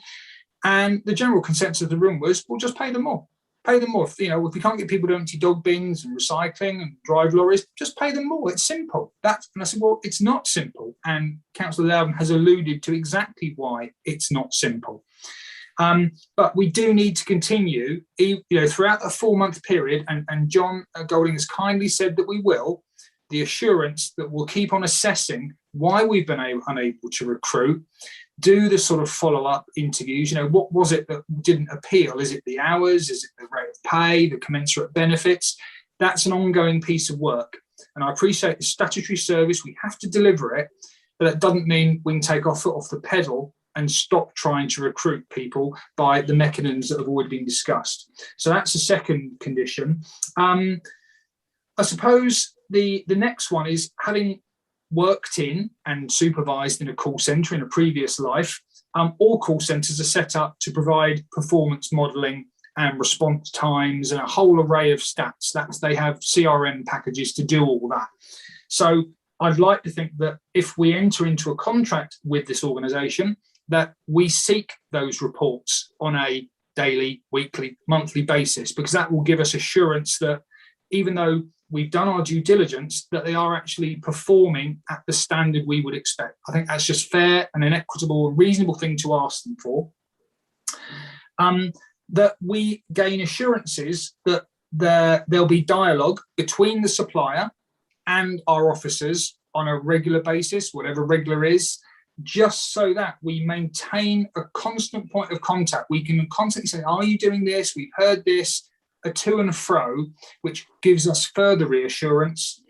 And the general consensus of the room was, we'll just pay them more. Pay them more. You know, if we can't get people to empty dog bins and recycling and drive lorries, just pay them more. It's simple. And I said, well, it's not simple. And Councillor Loudon has alluded to exactly why it's not simple. But we do need to continue, you know, throughout the 4-month period, and John Golding has kindly said that we will, the assurance that we'll keep on assessing why we've been unable to recruit, do the sort of follow-up interviews. You know, what was it that didn't appeal? Is it the hours? Is it the rate of pay, the commensurate benefits? That's an ongoing piece of work. And I appreciate the statutory service, we have to deliver it, but that doesn't mean we can take our foot off the pedal and stop trying to recruit people by the mechanisms that have already been discussed. So that's the second condition. I suppose the next one is, having worked in and supervised in a call centre in a previous life, all call centres are set up to provide performance modelling and response times and a whole array of stats. They have CRM packages to do all that. So I'd like to think that if we enter into a contract with this organisation, that we seek those reports on a daily, weekly, monthly basis, because that will give us assurance that even though we've done our due diligence, that they are actually performing at the standard we would expect. I think that's just fair and an equitable and reasonable thing to ask them for. That we gain assurances that there'll be dialogue between the supplier and our officers on a regular basis, whatever regular is, just so that we maintain a constant point of contact. We can constantly say, are you doing this? We've heard this, a to and fro, which gives us further reassurance.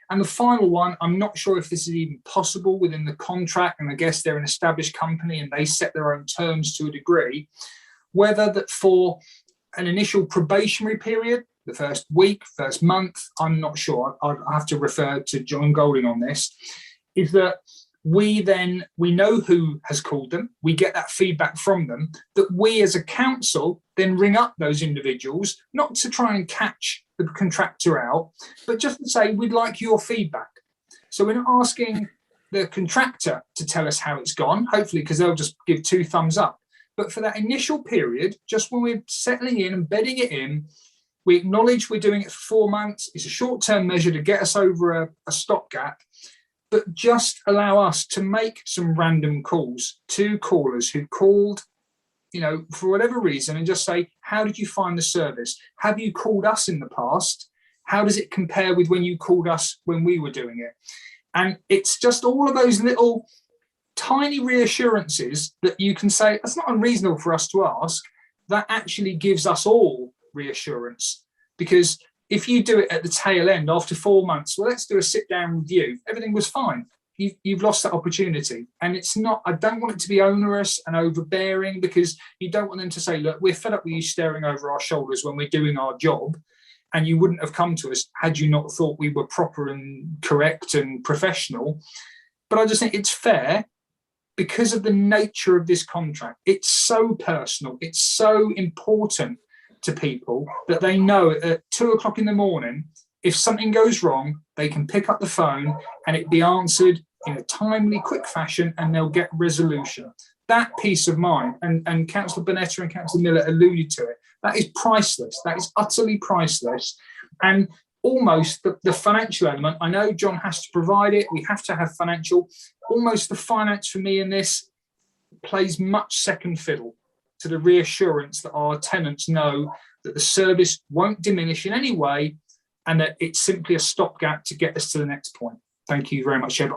And the final one, I'm not sure if this is even possible within the contract, and I guess they're an established company and they set their own terms to a degree, whether that for an initial probationary period, the first week, first month, I'm not sure, I'll have to refer to John Golding on this, is that we know who has called them, we get that feedback from them, that we as a council then ring up those individuals, not to try and catch the contractor out, but just to say, we'd like your feedback. So we're not asking the contractor to tell us how it's gone, hopefully, because they'll just give 2 thumbs up. But for that initial period, just when we're settling in and bedding it in, we acknowledge we're doing it for 4 months. It's a short-term measure to get us over a stopgap, but just allow us to make some random calls to callers who called, you know, for whatever reason, and just say, how did you find the service? Have you called us in the past? How does it compare with when you called us when we were doing it? And it's just all of those little tiny reassurances that you can say, that's not unreasonable for us to ask, that actually gives us all reassurance. Because if you do it at the tail end after 4 months, well, let's do a sit-down review. Everything was fine. you've lost that opportunity. And it's not, I don't want it to be onerous and overbearing, because you don't want them to say, look, we're fed up with you staring over our shoulders when we're doing our job, and you wouldn't have come to us had you not thought we were proper and correct and professional. But I just think it's fair, because of the nature of this contract. It's so personal, it's so important to people that they know at 2 o'clock in the morning, if something goes wrong, they can pick up the phone and it be answered in a timely, quick fashion, and they'll get resolution. That peace of mind, and Councillor Bonetta and Councillor Miller alluded to it, that is priceless. That is utterly priceless. And almost the financial element, I know John has to provide it, we have to have financial, almost the finance for me in this plays much second fiddle to the reassurance that our tenants know that the service won't diminish in any way, and that it's simply a stopgap to get us to the next point. Thank you very much, Chair.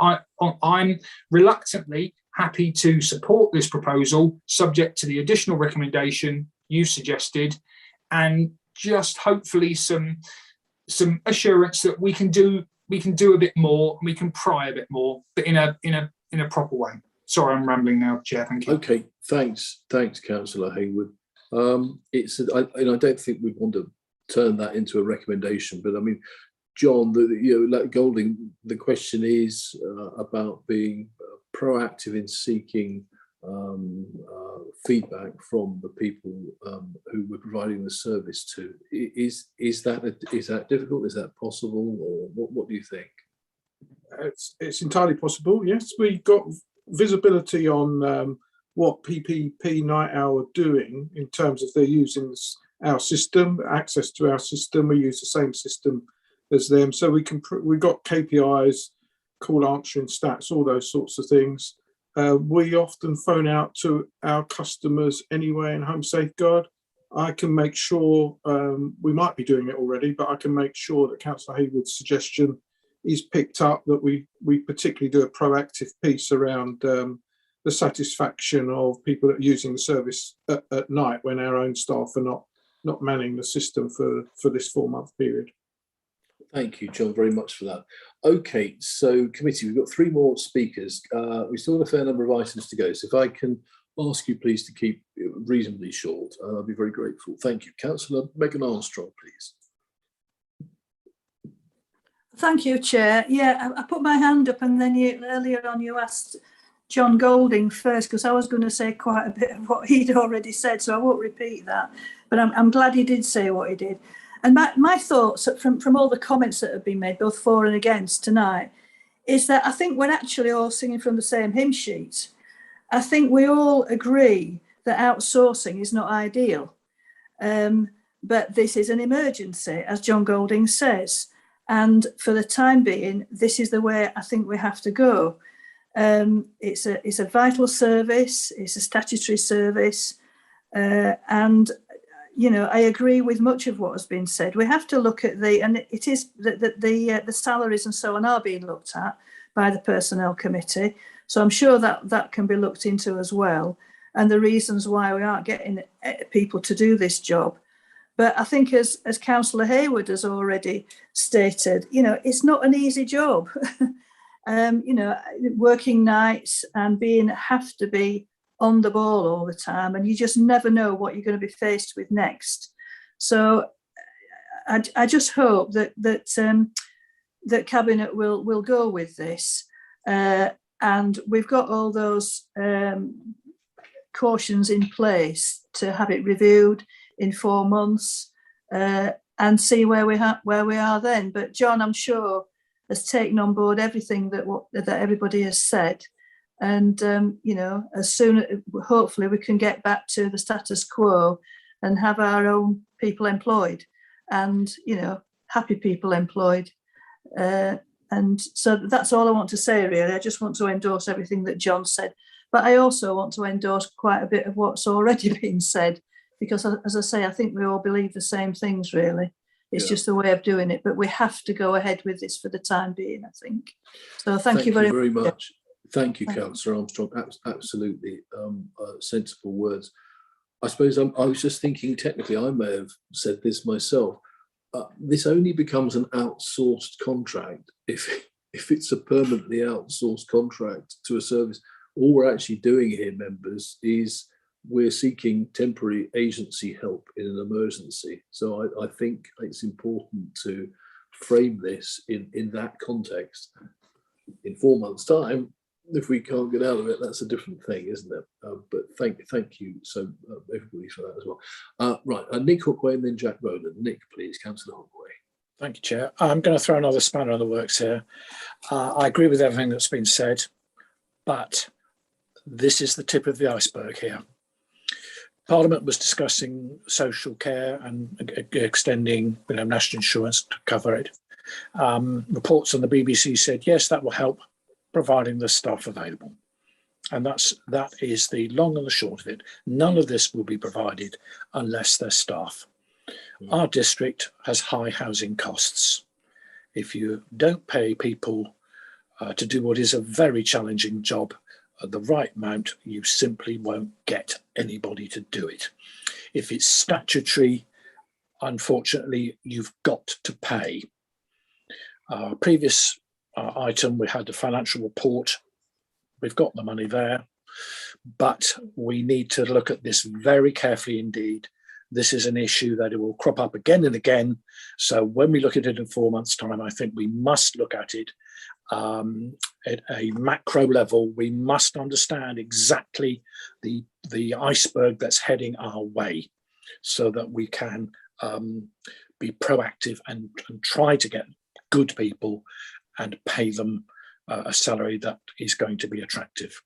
I'm reluctantly happy to support this proposal, subject to the additional recommendation you suggested, and just hopefully some assurance that we can do a bit more, and we can pry a bit more, but in a proper way. Sorry, I'm rambling now, Chair. Thank you. Okay, thanks, Councillor Hayward. I don't think we want to turn that into a recommendation, but I mean, John, like Golding, the question is about being proactive in seeking feedback from the people who we're providing the service to. Is that difficult? Is that possible, or what do you think? It's entirely possible. Yes, we got visibility on what PPP Night Owl are doing in terms of they're using our system, access to our system. We use the same system as them, so we got KPIs, call answering stats, all those sorts of things. We often phone out to our customers anyway in Home Safeguard. I can make sure, we might be doing it already, but I can make sure that Councillor Hayward's suggestion is picked up, that we particularly do a proactive piece around the satisfaction of people that are using the service at night when our own staff are not manning the system for this 4-month period. Thank you, John, very much for that. Okay, so committee, we've got 3 more speakers. We still have a fair number of items to go, so if I can ask you please to keep it reasonably short, I'll be very grateful. Thank you. Councillor Megan Armstrong, please. Thank you, Chair. Yeah, I put my hand up, and then earlier on you asked John Golding first, because I was going to say quite a bit of what he'd already said, so I won't repeat that. But I'm glad he did say what he did. And my thoughts from all the comments that have been made, both for and against tonight, is that I think we're actually all singing from the same hymn sheet. I think we all agree that outsourcing is not ideal. But this is an emergency, as John Golding says. And for the time being, this is the way I think we have to go. It's a vital service, it's a statutory service, and I agree with much of what has been said. We have to look at the salaries and so on are being looked at by the Personnel Committee. So I'm sure that can be looked into as well, and the reasons why we aren't getting people to do this job. But I think as Councillor Hayward has already stated, it's not an easy job. Working nights and have to be on the ball all the time, and you just never know what you're going to be faced with next. So I just hope that Cabinet will go with this, and we've got all those cautions in place to have it reviewed in 4 months and see where we are then. But John, I'm sure, has taken on board everything that everybody has said. And, as soon, hopefully we can get back to the status quo and have our own people employed and, happy people employed. And so that's all I want to say, really. I just want to endorse everything that John said. But I also want to endorse quite a bit of what's already been said, because, as I say, I think we all believe the same things, really. It's just the way of doing it. But we have to go ahead with this for the time being, I think. So thank you very much. Thank you, Councillor Armstrong. Absolutely sensible words. I suppose I was just thinking technically, I may have said this myself. This only becomes an outsourced contract if if it's a permanently outsourced contract to a service, all we're actually doing here, members, is we're seeking temporary agency help in an emergency. So I think it's important to frame this in that context. In 4 months' time, if we can't get out of it, that's a different thing, isn't it? But thank you so everybody for that as well. Right, Nick Hookway and then Jack Rowland. Nick, please, Councillor Hookway. Thank you, Chair. I'm going to throw another spanner in the works here. I agree with everything that's been said, but this is the tip of the iceberg here. Parliament was discussing social care and extending national insurance to cover it. Reports on the BBC said, yes, that will help, providing the staff available. And that is the long and the short of it. None of this will be provided unless there's staff. Our district has high housing costs. If you don't pay people to do what is a very challenging job at the right amount, you simply won't get anybody to do it. If it's statutory, unfortunately, you've got to pay. Previous item, we had the financial report. We've got the money there, but we need to look at this very carefully indeed. This is an issue that it will crop up again and again. So when we look at it in 4 months' time, I think we must look at it at a macro level. We must understand exactly the iceberg that's heading our way so that we can be proactive and try to get good people and pay them a salary that is going to be attractive.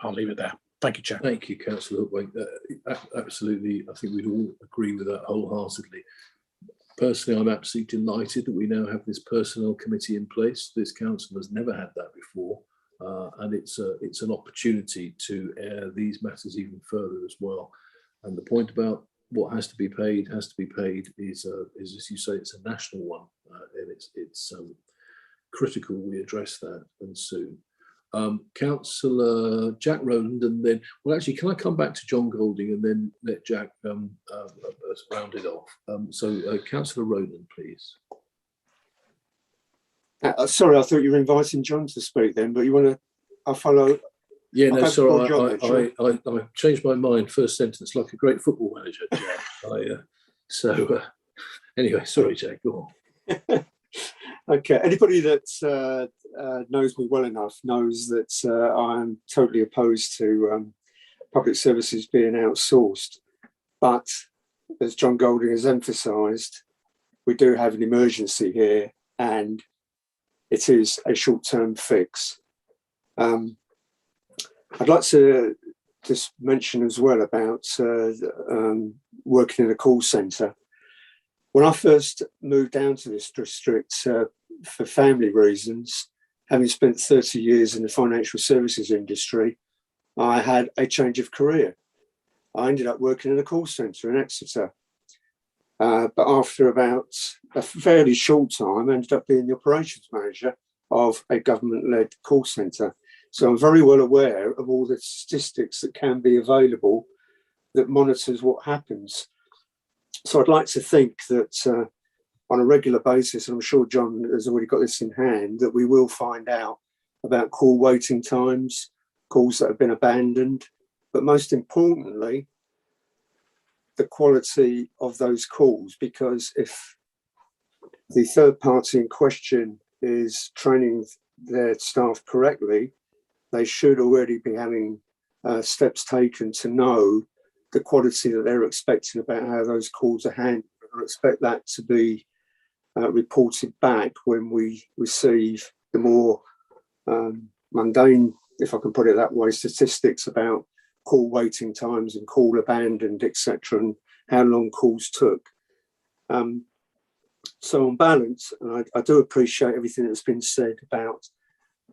I'll leave it there. Thank you, Chair. Thank you, Councillor Hookway. Absolutely, I think we'd all agree with that wholeheartedly. Personally, I'm absolutely delighted that we now have this personnel committee in place. This council has never had that before, and it's an opportunity to air these matters even further as well. And the point about what has to be paid is as you say, it's a national one, and it's critical we address that and soon. Councillor Jack Rowland, and then, well, actually, can I come back to John Golding and then let Jack round it off? Councillor Rowland, please. Sorry, I thought you were inviting John to speak then, but you want to? I'll follow. Yeah, no, sorry, I changed my mind. First sentence, like a great football manager, Jack. Anyway, sorry, Jack, go on. Okay, anybody that knows me well enough knows that I am totally opposed to public services being outsourced. But as John Golding has emphasised, we do have an emergency here and it is a short-term fix. I'd like to just mention as well about working in a call centre. When I first moved down to this district for family reasons, having spent 30 years in the financial services industry, I had a change of career. I ended up working in a call centre in Exeter. But after about a fairly short time, I ended up being the operations manager of a government-led call centre. So I'm very well aware of all the statistics that can be available that monitors what happens. So I'd like to think that on a regular basis, and I'm sure John has already got this in hand, that we will find out about call waiting times, calls that have been abandoned, but most importantly, the quality of those calls, because if the third party in question is training their staff correctly, they should already be having steps taken to know the quality that they're expecting about how those calls are handled. I expect that to be reported back when we receive the more mundane, if I can put it that way, statistics about call waiting times and call abandoned, etc., and how long calls took. So on balance, and I do appreciate everything that's been said about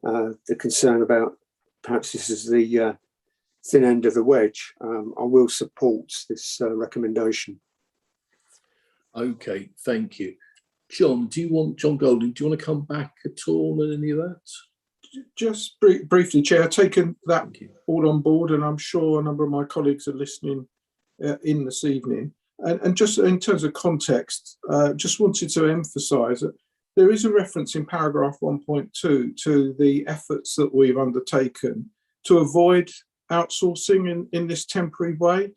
the concern about perhaps this is the thin end of the wedge. I will support this recommendation. Okay, thank you. John Golding, do you want to come back at all on any of that? Just briefly, Chair, I've taken that all on board, and I'm sure a number of my colleagues are listening in this evening. And just in terms of context, just wanted to emphasise that there is a reference in paragraph 1.2 to the efforts that we've undertaken to avoid outsourcing in this temporary way.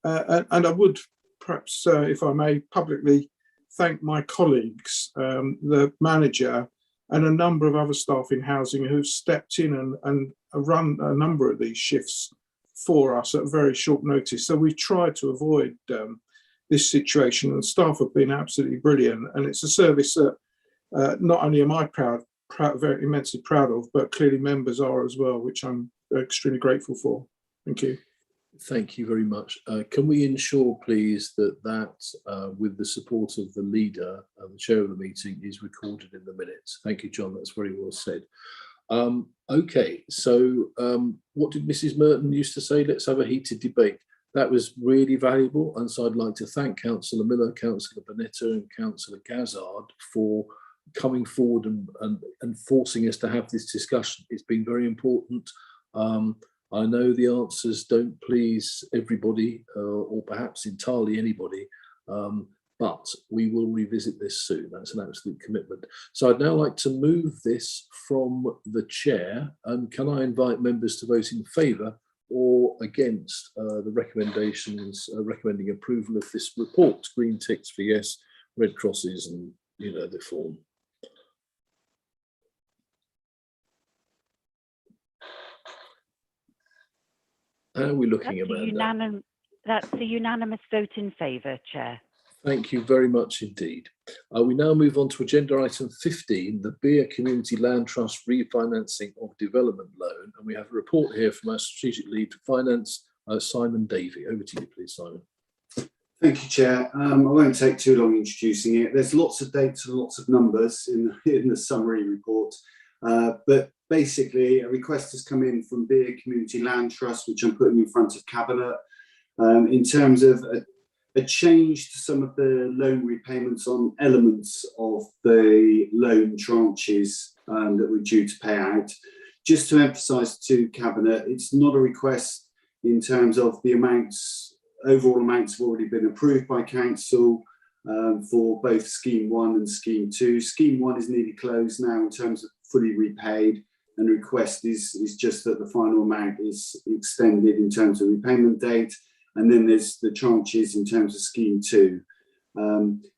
And I would perhaps, if I may, publicly thank my colleagues, the manager and a number of other staff in housing who've stepped in and run a number of these shifts for us at very short notice. So we've tried to avoid this situation, and staff have been absolutely brilliant. And it's a service that not only am I very immensely proud of, but clearly members are as well, which I'm extremely grateful for. Thank you. Thank you very much. Can we ensure, please, that with the support of the leader and the chair of the meeting, is recorded in the minutes? Thank you, John. That's very well said. Okay, so what did Mrs. Merton used to say? Let's have a heated debate. That was really valuable, and so I'd like to thank Councillor Miller, Councillor Bonetta and Councillor Gazzard for coming forward and forcing us to have this discussion. It's been very important. I know the answers don't please everybody or perhaps entirely anybody, but we will revisit this soon. That's an absolute commitment. So I'd now like to move this from the chair, and can I invite members to vote in favour or against the recommendations recommending approval of this report? Green ticks for yes, red crosses, and you know the form. How are we looking, Amanda? That's a unanimous vote in favour, Chair. Thank you very much indeed. We now move on to agenda item 15, the Beer Community Land Trust refinancing of development loan. And we have a report here from our strategic lead for finance, Simon Davey. Over to you, please, Simon. Thank you, Chair. I won't take too long introducing it. There's lots of dates and lots of numbers in the summary report. But basically, a request has come in from Beer Community Land Trust, which I'm putting in front of Cabinet, in terms of a change to some of the loan repayments on elements of the loan tranches that we're due to pay out. Just to emphasise to Cabinet, it's not a request in terms of the amounts. Overall amounts have already been approved by Council for both Scheme 1 and Scheme 2. Scheme 1 is nearly closed now in terms of fully repaid, and the request is just that the final amount is extended in terms of repayment date. And then there's the tranches in terms of Scheme 2.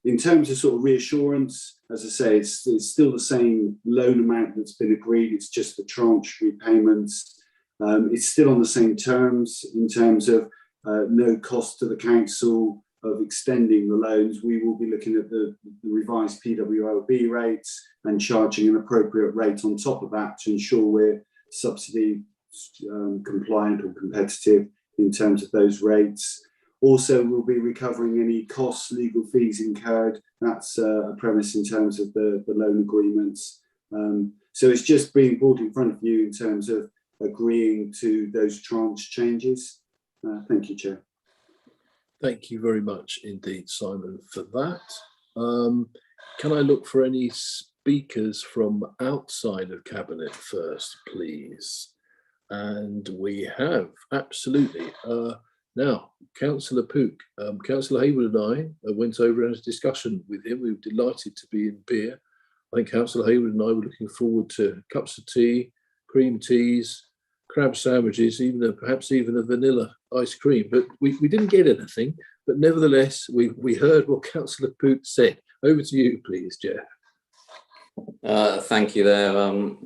In terms of sort of reassurance, as I say, it's still the same loan amount that's been agreed. It's just the tranche repayments. It's still on the same terms in terms of no cost to the council of extending the loans. We will be looking at the revised PWLB rates and charging an appropriate rate on top of that to ensure we're subsidy compliant or competitive in terms of those rates. Also, we'll be recovering any costs, legal fees incurred. That's a premise in terms of the loan agreements. So it's just being brought in front of you in terms of agreeing to those tranche changes. Thank you, Chair. Thank you very much indeed, Simon, for that. Can I look for any speakers from outside of Cabinet first, please? And we have, absolutely. Now, Councillor Pook, Councillor Hayward and I went over and had a discussion with him. We were delighted to be in Beer. I think Councillor Hayward and I were looking forward to cups of tea, cream teas, crab sandwiches, perhaps even a vanilla ice cream. But we didn't get anything. But nevertheless, we heard what Councillor Pook said. Over to you, please, Jeff. Thank you there,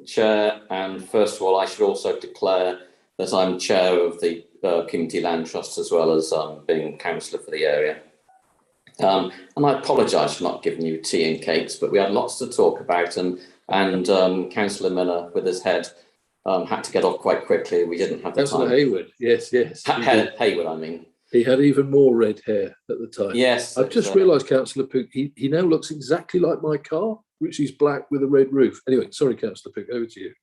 Chair. And first of all, I should also declare that I'm Chair of the Community Land Trust, as well as being Councillor for the area. And I apologise for not giving you tea and cakes, but we had lots to talk about, and Councillor Miller, with his head, had to get off quite quickly. We didn't have the Councillor time. Hayward, yes. Hayward, I mean. He had even more red hair at the time. Yes. I've just realised, Councillor Pook, he now looks exactly like my car, which is black with a red roof. Anyway, sorry, Councillor Pook, over to you.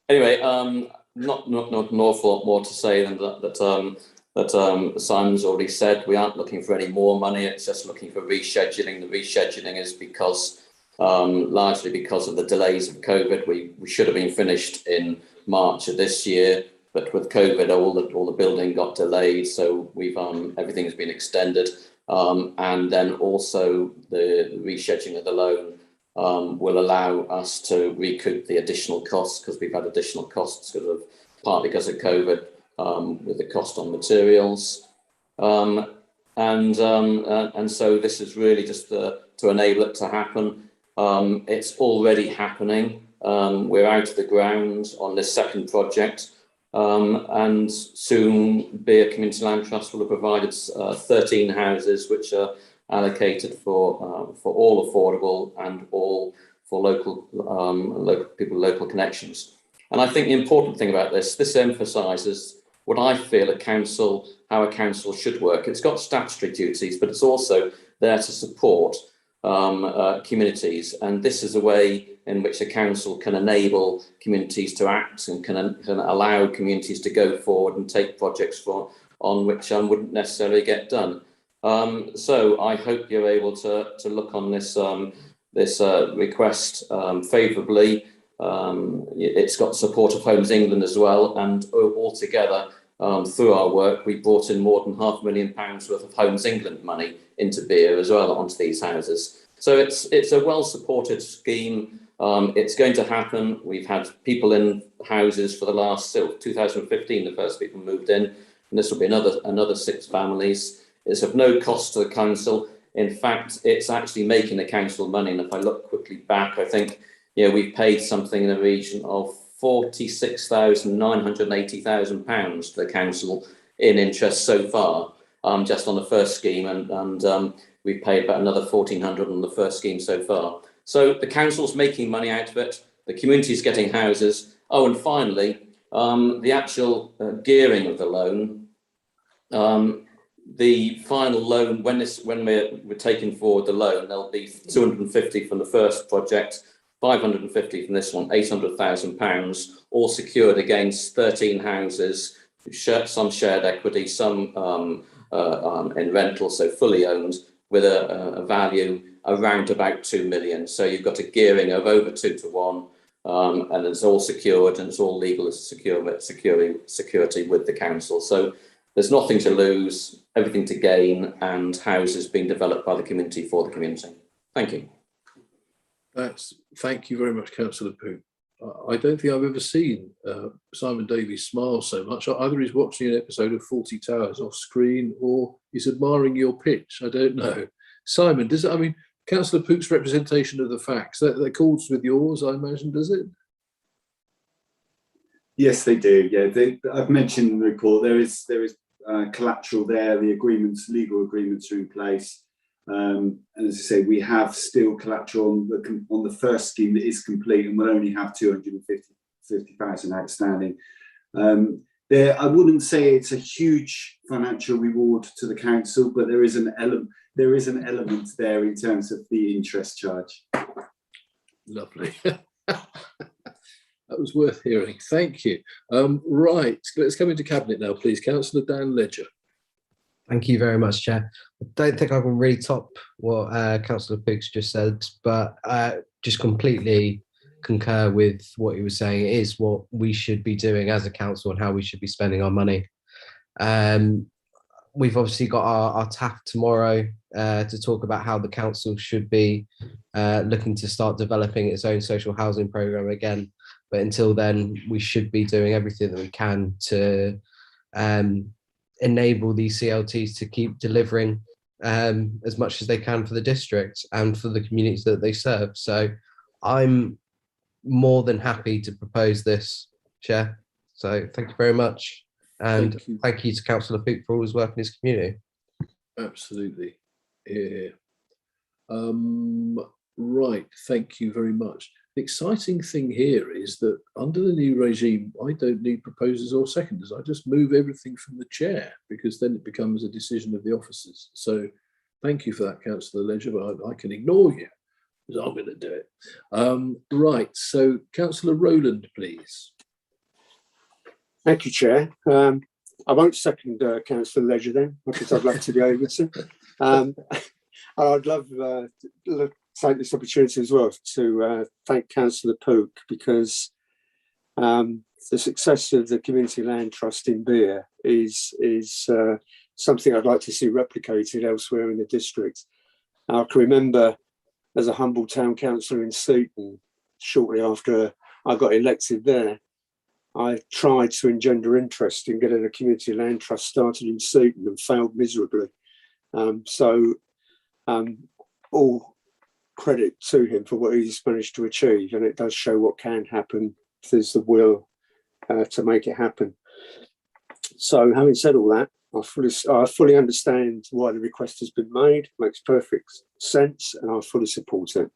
Anyway, not an awful lot more to say than that Simon's already said. We aren't looking for any more money. It's just looking for rescheduling. The rescheduling is because largely because of the delays of COVID. We should have been finished in March of this year, but with COVID, all the building got delayed. So we've everything has been extended, and then also the rescheduling of the loan will allow us to recoup the additional costs, because we've had additional costs partly because of COVID, with the cost on materials. And so this is really just to enable it to happen. It's already happening. We're out of the ground on this second project, and soon Beer Community Land Trust will have provided 13 houses which are allocated for all affordable and all for local people, local connections. And I think the important thing about this emphasises what I feel how a council should work. It's got statutory duties, but it's also there to support communities. And this is a way in which a council can enable communities to act and can allow communities to go forward and take projects on which wouldn't necessarily get done. So I hope you're able to look on this request favourably. It's got support of Homes England as well, and altogether through our work we brought in more than £500,000 worth of Homes England money into Beer as well onto these houses. So it's a well supported scheme. It's going to happen. We've had people in houses for the last 2015. The first people moved in, and this will be another 6 families. It's of no cost to the council. In fact, it's actually making the council money. And if I look quickly back, I think we've paid something in the region of £46,980,000 to the council in interest so far, just on the first scheme, and we've paid about another £1,400 on the first scheme so far. So the council's making money out of it. The community's getting houses. Oh, and finally, the actual gearing of the loan. The final loan, when we're taking forward the loan, there'll be 250 from the first project, 550 from this one, £800,000, all secured against 13 houses, some shared equity, some in rental, so fully owned, with a value around about 2 million. So you've got a gearing of over 2 to 1, and it's all secured and it's all legal as security with the council. So there's nothing to lose, everything to gain, and houses being developed by the community for the community. Thank you. Thank you very much, Councillor Pook. I don't think I've ever seen Simon Davies smile so much. Either he's watching an episode of 40 Towers off screen, or he's admiring your pitch. I don't know. Simon, Councillor Pook's representation of the facts, that accords with yours, I imagine, does it? Yes, they do. Yeah, I've mentioned in the report there is collateral there. The legal agreements are in place. And as I say, we have still collateral on the first scheme that is complete, and we'll only have 250,000 outstanding. I wouldn't say it's a huge financial reward to the council, but there is an element there in terms of the interest charge. Lovely. That was worth hearing. Thank you. Right, let's come into Cabinet now, please. Councillor Dan Ledger. Thank you very much, Chair. I don't think I can really top what Councillor Pook's just said, but just completely concur with what he was saying. It is what we should be doing as a council and how we should be spending our money. We've obviously got our TAF tomorrow to talk about how the council should be looking to start developing its own social housing programme again. But until then, we should be doing everything that we can to enable these CLTs to keep delivering as much as they can for the district and for the communities that they serve. So I'm more than happy to propose this, Chair. So thank you very much. And thank you to Councillor Pook for all his work in his community. Absolutely. Yeah. Right, thank you very much. The exciting thing here is that under the new regime, I don't need proposers or seconders. I just move everything from the chair, because then it becomes a decision of the officers. So thank you for that, Councillor Ledger, but I can ignore you because I'm going to do it. Right, so Councillor Rowland, please. Thank you, Chair. I won't second Councillor Ledger then, because I'd love to be able to. I'd love to take this opportunity as well to thank Councillor Pook, because the success of the Community Land Trust in Beer is something I'd like to see replicated elsewhere in the district. I can remember as a humble town councillor in Seaton, shortly after I got elected there, I tried to engender interest in getting a community land trust started in Seaton and failed miserably. All credit to him for what he's managed to achieve, and it does show what can happen if there's the will to make it happen. So, having said all that, I fully understand why the request has been made. Makes perfect sense, and I fully support it.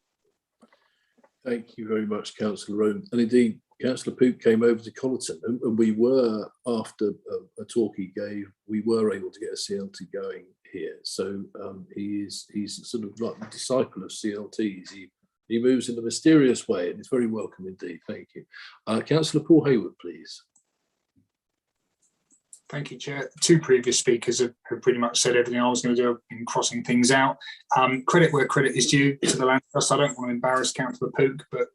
Thank you very much, Councillor Rowan. And indeed, Councillor Pook came over to Colleton, and we were, after a talk he gave, we were able to get a CLT going here. So he's sort of like the disciple of CLTs. He moves in a mysterious way, and it's very welcome indeed. Thank you. Councillor Paul Hayward, please. Thank you, Chair. Two previous speakers have pretty much said everything I was going to do in crossing things out. Credit where credit is due to the Land Trust. I don't want to embarrass Councillor Pook, but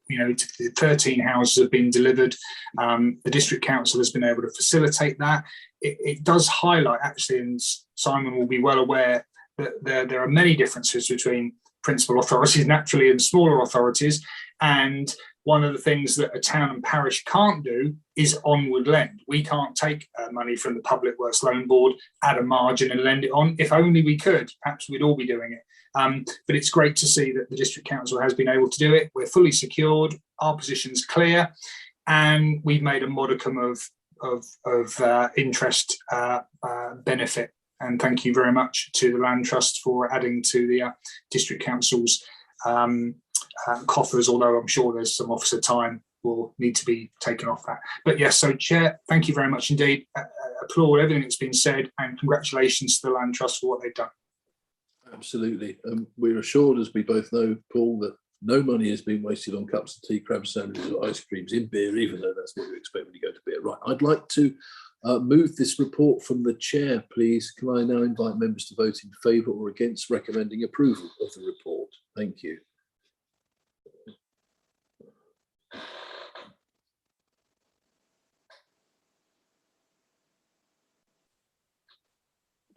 13 houses have been delivered. The District Council has been able to facilitate that. It does highlight, actually, and Simon will be well aware, that there are many differences between principal authorities, naturally, and smaller authorities. And one of the things that a town and parish can't do is onward lend. We can't take money from the Public Works Loan Board, add a margin and lend it on. If only we could, perhaps we'd all be doing it. But it's great to see that the District Council has been able to do it. We're fully secured, our position's clear, and we've made a modicum of interest benefit. And thank you very much to the Land Trust for adding to the District Council's coffers, although I'm sure there's some officer time will need to be taken off that. But yes, so Chair, thank you very much indeed. Applaud everything that's been said, and congratulations to the Land Trust for what they've done. Absolutely. We're assured, as we both know, Paul, that no money has been wasted on cups of tea, crab sandwiches or ice creams in beer, even though that's what you expect when you go to beer. Right, I'd like to move this report from the Chair, please. Can I now invite members to vote in favour or against recommending approval of the report? Thank you.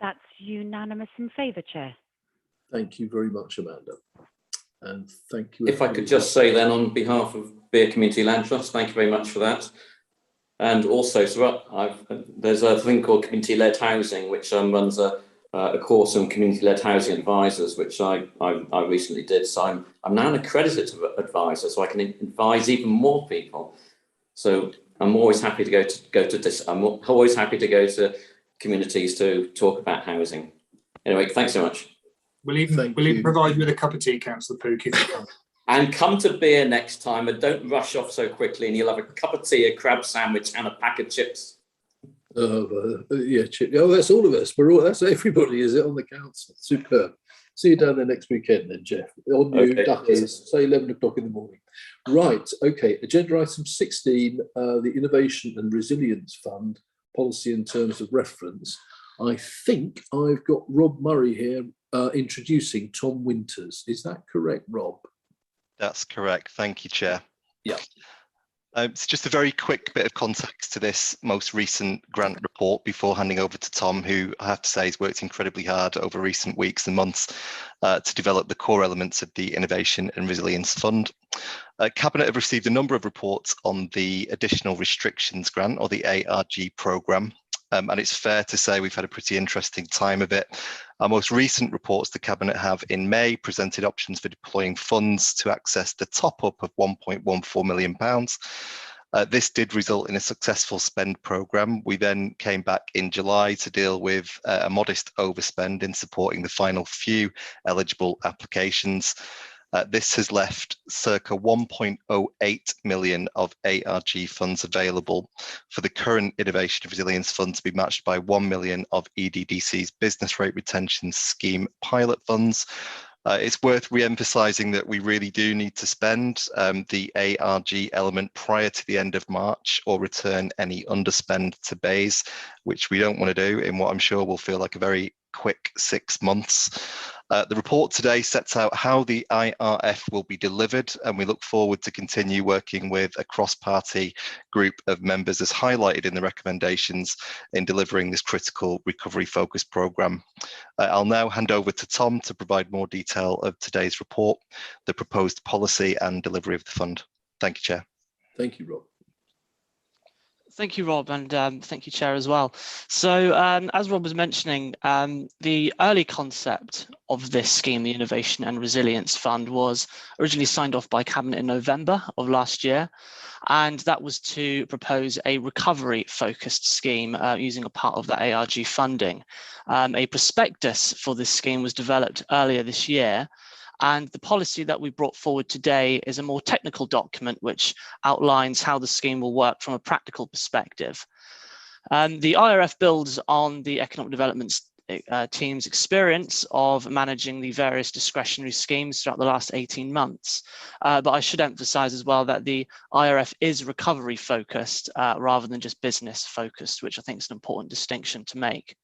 That's unanimous in favour, Chair. Thank you very much, Amanda. And thank you. If I could just say then, on behalf of Beer Community Land Trust, thank you very much for that. And also, so there's a thing called community-led housing, which runs a course on community-led housing advisors, which I recently did. So I'm now an accredited advisor, so I can advise even more people. So I'm always happy to go to communities to talk about housing. Anyway, thanks so much. We'll even provide you with a cup of tea, Councillor Pook, if you come. And come to beer next time, and don't rush off so quickly, and you'll have a cup of tea, a crab sandwich, and a pack of chips. Yeah, that's all of us. That's everybody, is it, on the council? Superb. See you down there next weekend then, Jeff. On you, okay. Duckies, say 11 o'clock in the morning. Right, okay. Agenda item 16, the Innovation and Resilience Fund, policy in terms of reference. I think I've got Rob Murray here introducing Tom Winters. Is that correct, Rob? That's correct. Thank you, Chair. Yeah. It's just a very quick bit of context to this most recent grant report before handing over to Tom, who I have to say has worked incredibly hard over recent weeks and months to develop the core elements of the Innovation and Resilience Fund. Cabinet have received a number of reports on the Additional Restrictions Grant, or the ARG programme. And it's fair to say we've had a pretty interesting time of it. Our most recent reports the Cabinet have in May presented options for deploying funds to access the top up of £1.14 million. This did result in a successful spend programme. We then came back in July to deal with a modest overspend in supporting the final few eligible applications. This has left circa 1.08 million of ARG funds available for the current Innovation and Resilience Fund to be matched by 1 million of EDDC's Business Rate Retention Scheme pilot funds. It's worth re-emphasising that we really do need to spend the ARG element prior to the end of March, or return any underspend to BAYS, which we don't want to do in what I'm sure will feel like a very quick 6 months. The report today sets out how the IRF will be delivered, and we look forward to continue working with a cross-party group of members as highlighted in the recommendations in delivering this critical recovery-focused programme. I'll now hand over to Tom to provide more detail of today's report, the proposed policy and delivery of the fund. Thank you, Chair. Thank you, Rob. Thank you, Rob, and thank you, Chair, as well. So as Rob was mentioning, the early concept of this scheme, the Innovation and Resilience Fund, was originally signed off by Cabinet in November of last year, and that was to propose a recovery-focused scheme using a part of the ARG funding. A prospectus for this scheme was developed earlier this year, and the policy that we brought forward today is a more technical document which outlines how the scheme will work from a practical perspective. The IRF builds on the economic development team's experience of managing the various discretionary schemes throughout the last 18 months. But I should emphasize as well that the IRF is recovery focused rather than just business focused, which I think is an important distinction to make.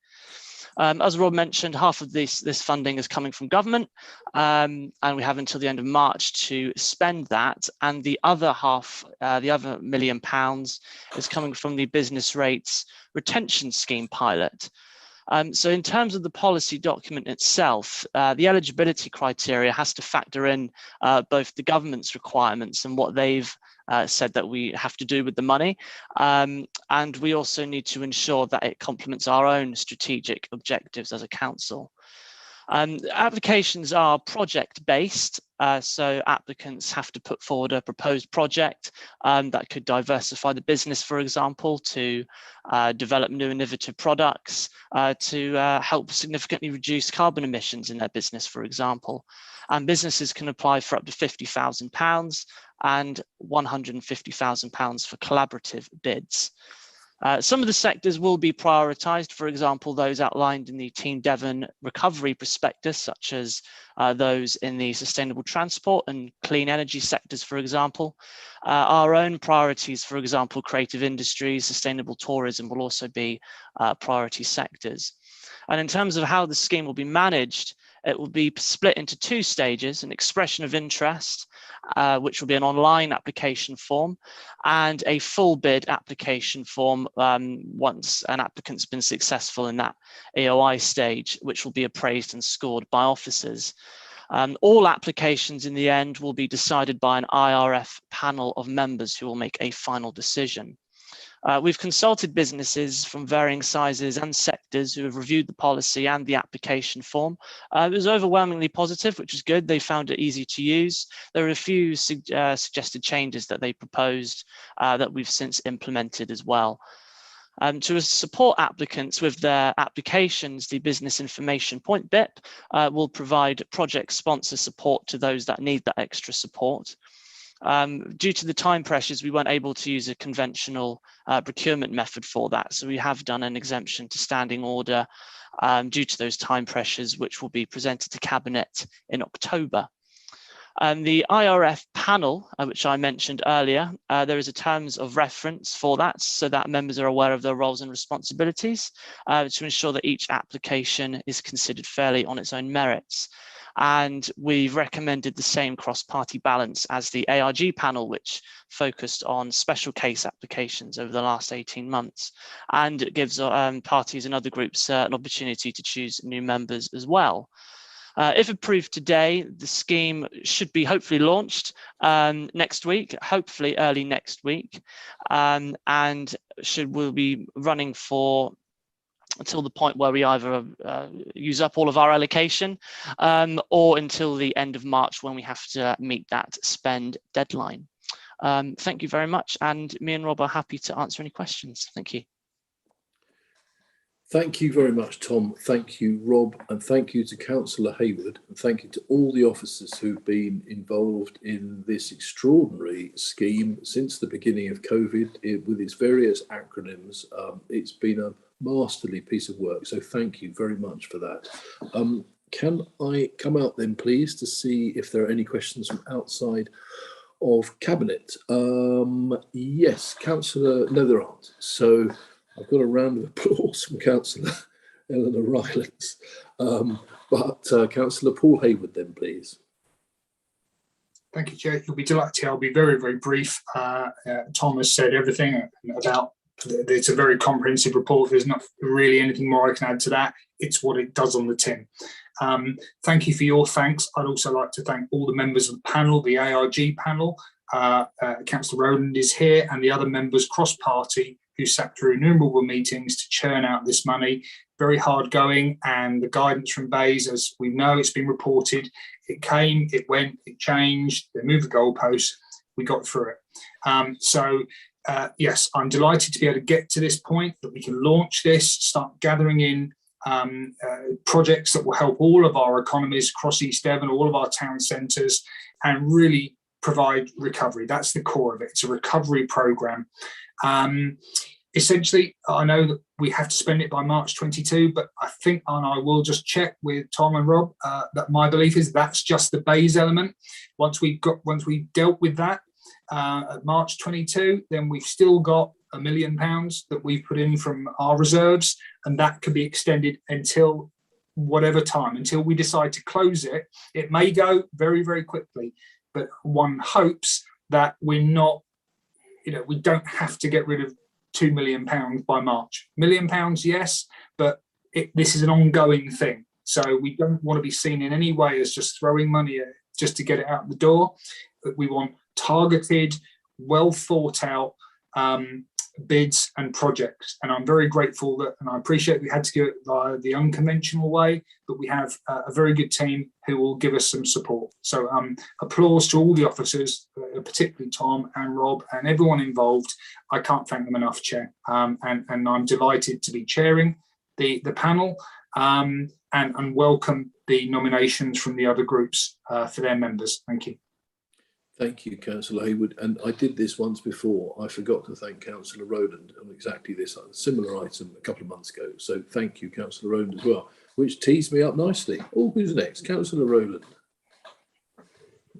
As Rob mentioned, half of this funding is coming from government, and we have until the end of March to spend that. And the other half, the other £1 million, is coming from the business rates retention scheme pilot. So in terms of the policy document itself, the eligibility criteria has to factor in both the government's requirements and what they've said that we have to do with the money. And we also need to ensure that it complements our own strategic objectives as a council. Applications are project-based, so applicants have to put forward a proposed project that could diversify the business, for example, to develop new innovative products, to help significantly reduce carbon emissions in their business, for example. And businesses can apply for up to £50,000 and £150,000 for collaborative bids. Some of the sectors will be prioritised, for example, those outlined in the Team Devon recovery prospectus, such as those in the sustainable transport and clean energy sectors, for example. Our own priorities, for example, creative industries, sustainable tourism will also be priority sectors. And in terms of how the scheme will be managed, it will be split into two stages: an expression of interest, which will be an online application form, and a full bid application form once an applicant's been successful in that EOI stage, which will be appraised and scored by officers. All applications in the end will be decided by an IRF panel of members who will make a final decision. We've consulted businesses from varying sizes and sectors who have reviewed the policy and the application form. It was overwhelmingly positive, which is good. They found it easy to use. There are a few suggested changes that they proposed that we've since implemented as well. To support applicants with their applications, the Business Information Point BIP will provide project sponsor support to those that need that extra support. Due to the time pressures, we weren't able to use a conventional procurement method for that. So we have done an exemption to standing order due to those time pressures, which will be presented to Cabinet in October. The IRF panel, which I mentioned earlier, there is a terms of reference for that so that members are aware of their roles and responsibilities to ensure that each application is considered fairly on its own merits. And we've recommended the same cross-party balance as the ARG panel, which focused on special case applications over the last 18 months. And it gives parties and other groups an opportunity to choose new members as well. If approved today, the scheme should be hopefully launched next week, hopefully early next week, and will be running for until the point where we either use up all of our allocation or until the end of March when we have to meet that spend deadline. Thank you very much, and me and Rob are happy to answer any questions. Thank you. Thank you very much, Tom. Thank you, Rob, and thank you to Councillor Hayward, and thank you to all the officers who've been involved in this extraordinary scheme since the beginning of COVID with its various acronyms. It's been a masterly piece of work, so thank you very much for that. Can I come out then, please, to see if there are any questions from outside of Cabinet? Yes, Councillor, no, there aren't. So I've got a round of applause from Councillor Eleanor Rylance. But Councillor Paul Hayward then, please. Thank you, Chair. You'll be delighted to hear. I'll be very, very brief. Tom has said everything about. It's a very comprehensive report. There's not really anything more I can add to that. It's what it does on the tin. Thank you for your thanks. I'd also like to thank all the members of the panel, the ARG panel. Councillor Rowland is here, and the other members cross-party who sat through innumerable meetings to churn out this money. Very hard going, and the guidance from Bays, as we know, it's been reported. It came, it went, it changed. They moved the goalposts. We got through it. Yes, I'm delighted to be able to get to this point, that we can launch this, start gathering in projects that will help all of our economies across East Devon, all of our town centres, and really provide recovery. That's the core of it. It's a recovery programme. Essentially, I know that we have to spend it by March 22, but I think, and I will just check with Tom and Rob, that my belief is that's just the Bays element. Once we've dealt with that at March 22, then we've still got £1 million that we've put in from our reserves, and that could be extended until whatever time, until we decide to close it. It may go very, very quickly, but one hopes that we're not, we don't have to get rid of £2 million by March. £1 million, yes, but this is an ongoing thing. So we don't want to be seen in any way as just throwing money at it, just to get it out the door. But we want targeted, well thought out bids and projects. And I'm very grateful that, and I appreciate we had to go it via the unconventional way, but we have a very good team who will give us some support. So applause to all the officers, particularly Tom and Rob and everyone involved. I can't thank them enough, Chair. And I'm delighted to be chairing the panel and welcome the nominations from the other groups for their members. Thank you. Thank you, Councillor Hayward. And I did this once before. I forgot to thank Councillor Rowland on exactly this similar item a couple of months ago. So thank you, Councillor Rowland, as well, which tees me up nicely. Oh, who's next? Councillor Rowland.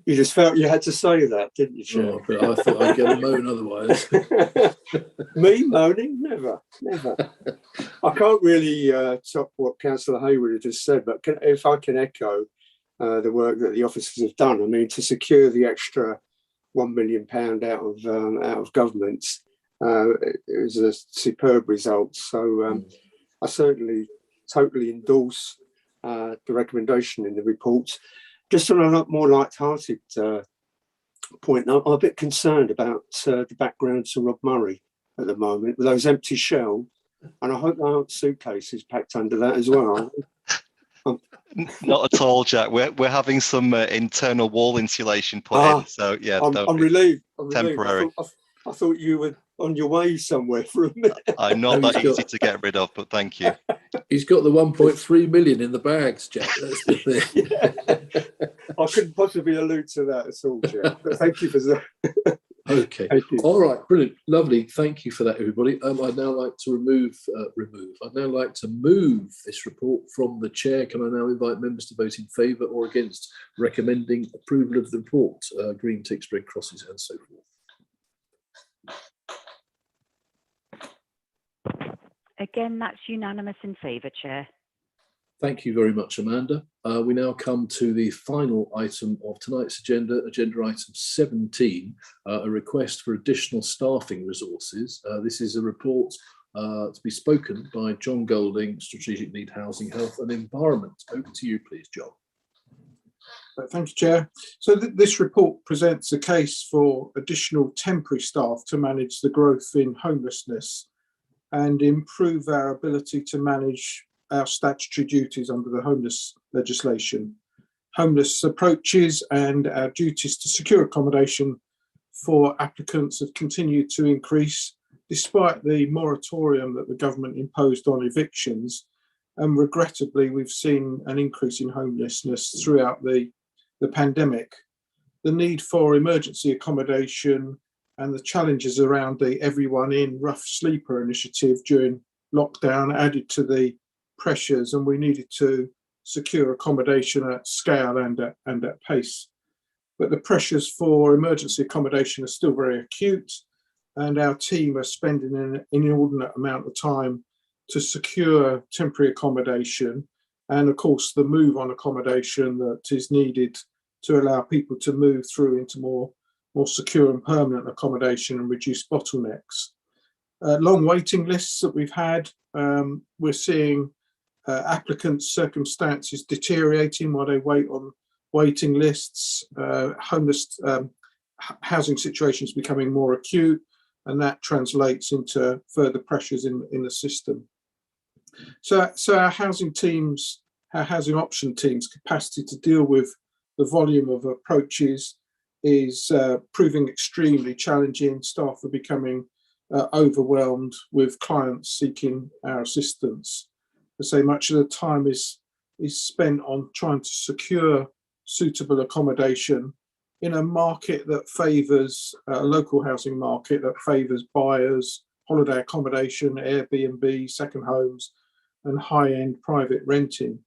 You just felt you had to say that, didn't you, Chair? Oh, but I thought I'd get a moan otherwise. Me moaning? Never, never. I can't really top what Councillor Hayward had just said, but if I can echo the work that the officers have done. I mean, to secure the extra £1 million out of government, it was a superb result. So I certainly totally endorse the recommendation in the report. Just on a lot more light-hearted point, I'm a bit concerned about the background to Rob Murray at the moment with those empty shelves, and I hope there aren't suitcases packed under that as well. Not at all, Jack. We're having some internal wall insulation put in, so yeah. I'm relieved. Temporary. I thought you were on your way somewhere for a minute. I'm not that easy to get rid of, but thank you. He's got the 1.3 million in the bags, Jack. That's the thing. Yeah. I couldn't possibly allude to that at all, Jack. But thank you for that. Okay. All right. Brilliant. Lovely. Thank you for that, everybody. I'd now like to I'd now like to move this report from the chair. Can I now invite members to vote in favour or against recommending approval of the report? Green ticks, red crosses, and so forth. Again, that's unanimous in favour, Chair. Thank you very much, Amanda. We now come to the final item of tonight's agenda item 17, a request for additional staffing resources. This is a report to be spoken by John Golding, Strategic Need Housing, Health and Environment. Over to you, please, John. Thank you, Chair. So this report presents a case for additional temporary staff to manage the growth in homelessness and improve our ability to manage our statutory duties under the homeless legislation. Homeless approaches and our duties to secure accommodation for applicants have continued to increase despite the moratorium that the government imposed on evictions. And regrettably, we've seen an increase in homelessness throughout the pandemic. The need for emergency accommodation and the challenges around the Everyone In Rough Sleeper initiative during lockdown added to the pressures, and we needed to secure accommodation at scale and at pace. But the pressures for emergency accommodation are still very acute, and our team are spending an inordinate amount of time to secure temporary accommodation, and of course the move on accommodation that is needed to allow people to move through into more secure and permanent accommodation and reduce bottlenecks. Long waiting lists that we've had, we're seeing applicants' circumstances deteriorating while they wait on waiting lists, homeless housing situations becoming more acute, and that translates into further pressures in the system. So our housing teams, our housing option teams' capacity to deal with the volume of approaches is proving extremely challenging. Staff are becoming overwhelmed with clients seeking our assistance. So much of the time is spent on trying to secure suitable accommodation in a market that favours, a local housing market that favours buyers, holiday accommodation, Airbnb, second homes, and high-end private renting.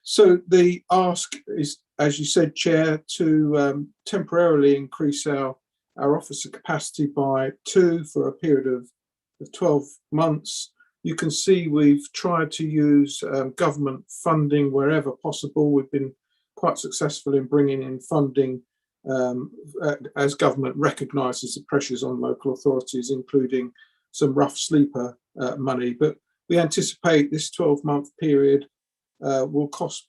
So the ask is, as you said, Chair, to temporarily increase our officer capacity by 2 for a period of 12 months. You can see we've tried to use government funding wherever possible. We've been quite successful in bringing in funding as government recognises the pressures on local authorities, including some rough sleeper money. But we anticipate this 12-month period will cost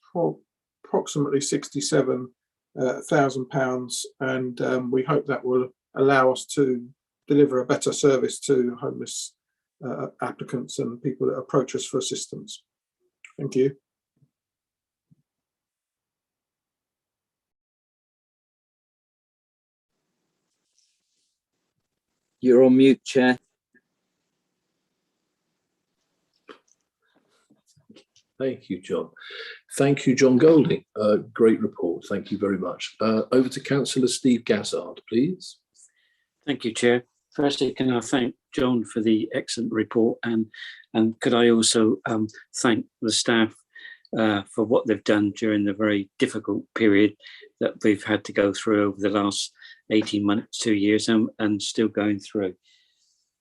approximately £67,000, and we hope that will allow us to deliver a better service to homeless applicants and people that approach us for assistance. Thank you. You're on mute, Chair. Thank you, John. Thank you, John Golding. Great report. Thank you very much. Over to Councillor Steve Gazzard, please. Thank you, Chair. Firstly, can I thank John for the excellent report, and could I also thank the staff for what they've done during the very difficult period that we've had to go through over the last 18 months, 2 years, and still going through.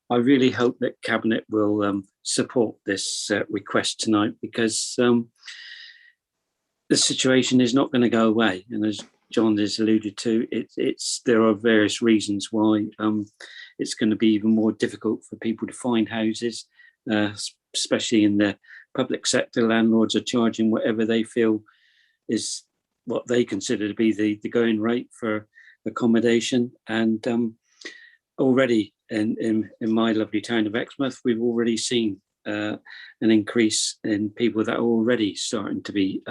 I really hope that Cabinet will support this request tonight, because the situation is not going to go away. And as John has alluded to, there are various reasons why it's going to be even more difficult for people to find houses, especially in the public sector. Landlords are charging whatever they feel is what they consider to be the going rate for accommodation. And already in my lovely town of Exmouth, we've already seen an increase in people that are already starting to be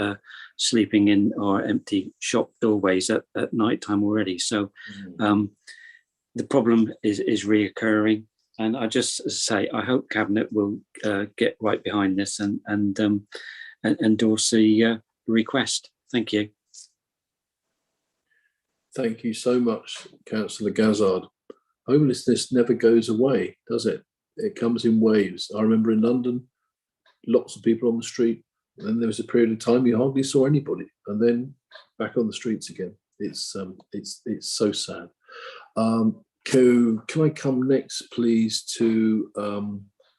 sleeping in our empty shop doorways at night time already. So the problem is reoccurring, and I just say I hope Cabinet will get right behind this and endorse the request. Thank you. Thank you so much, Councillor Gazzard. Homelessness never goes away, does it? It comes in waves. I remember in London, lots of people on the street, and then there was a period of time you hardly saw anybody, and then back on the streets again. It's so sad. Can I come next, please, to?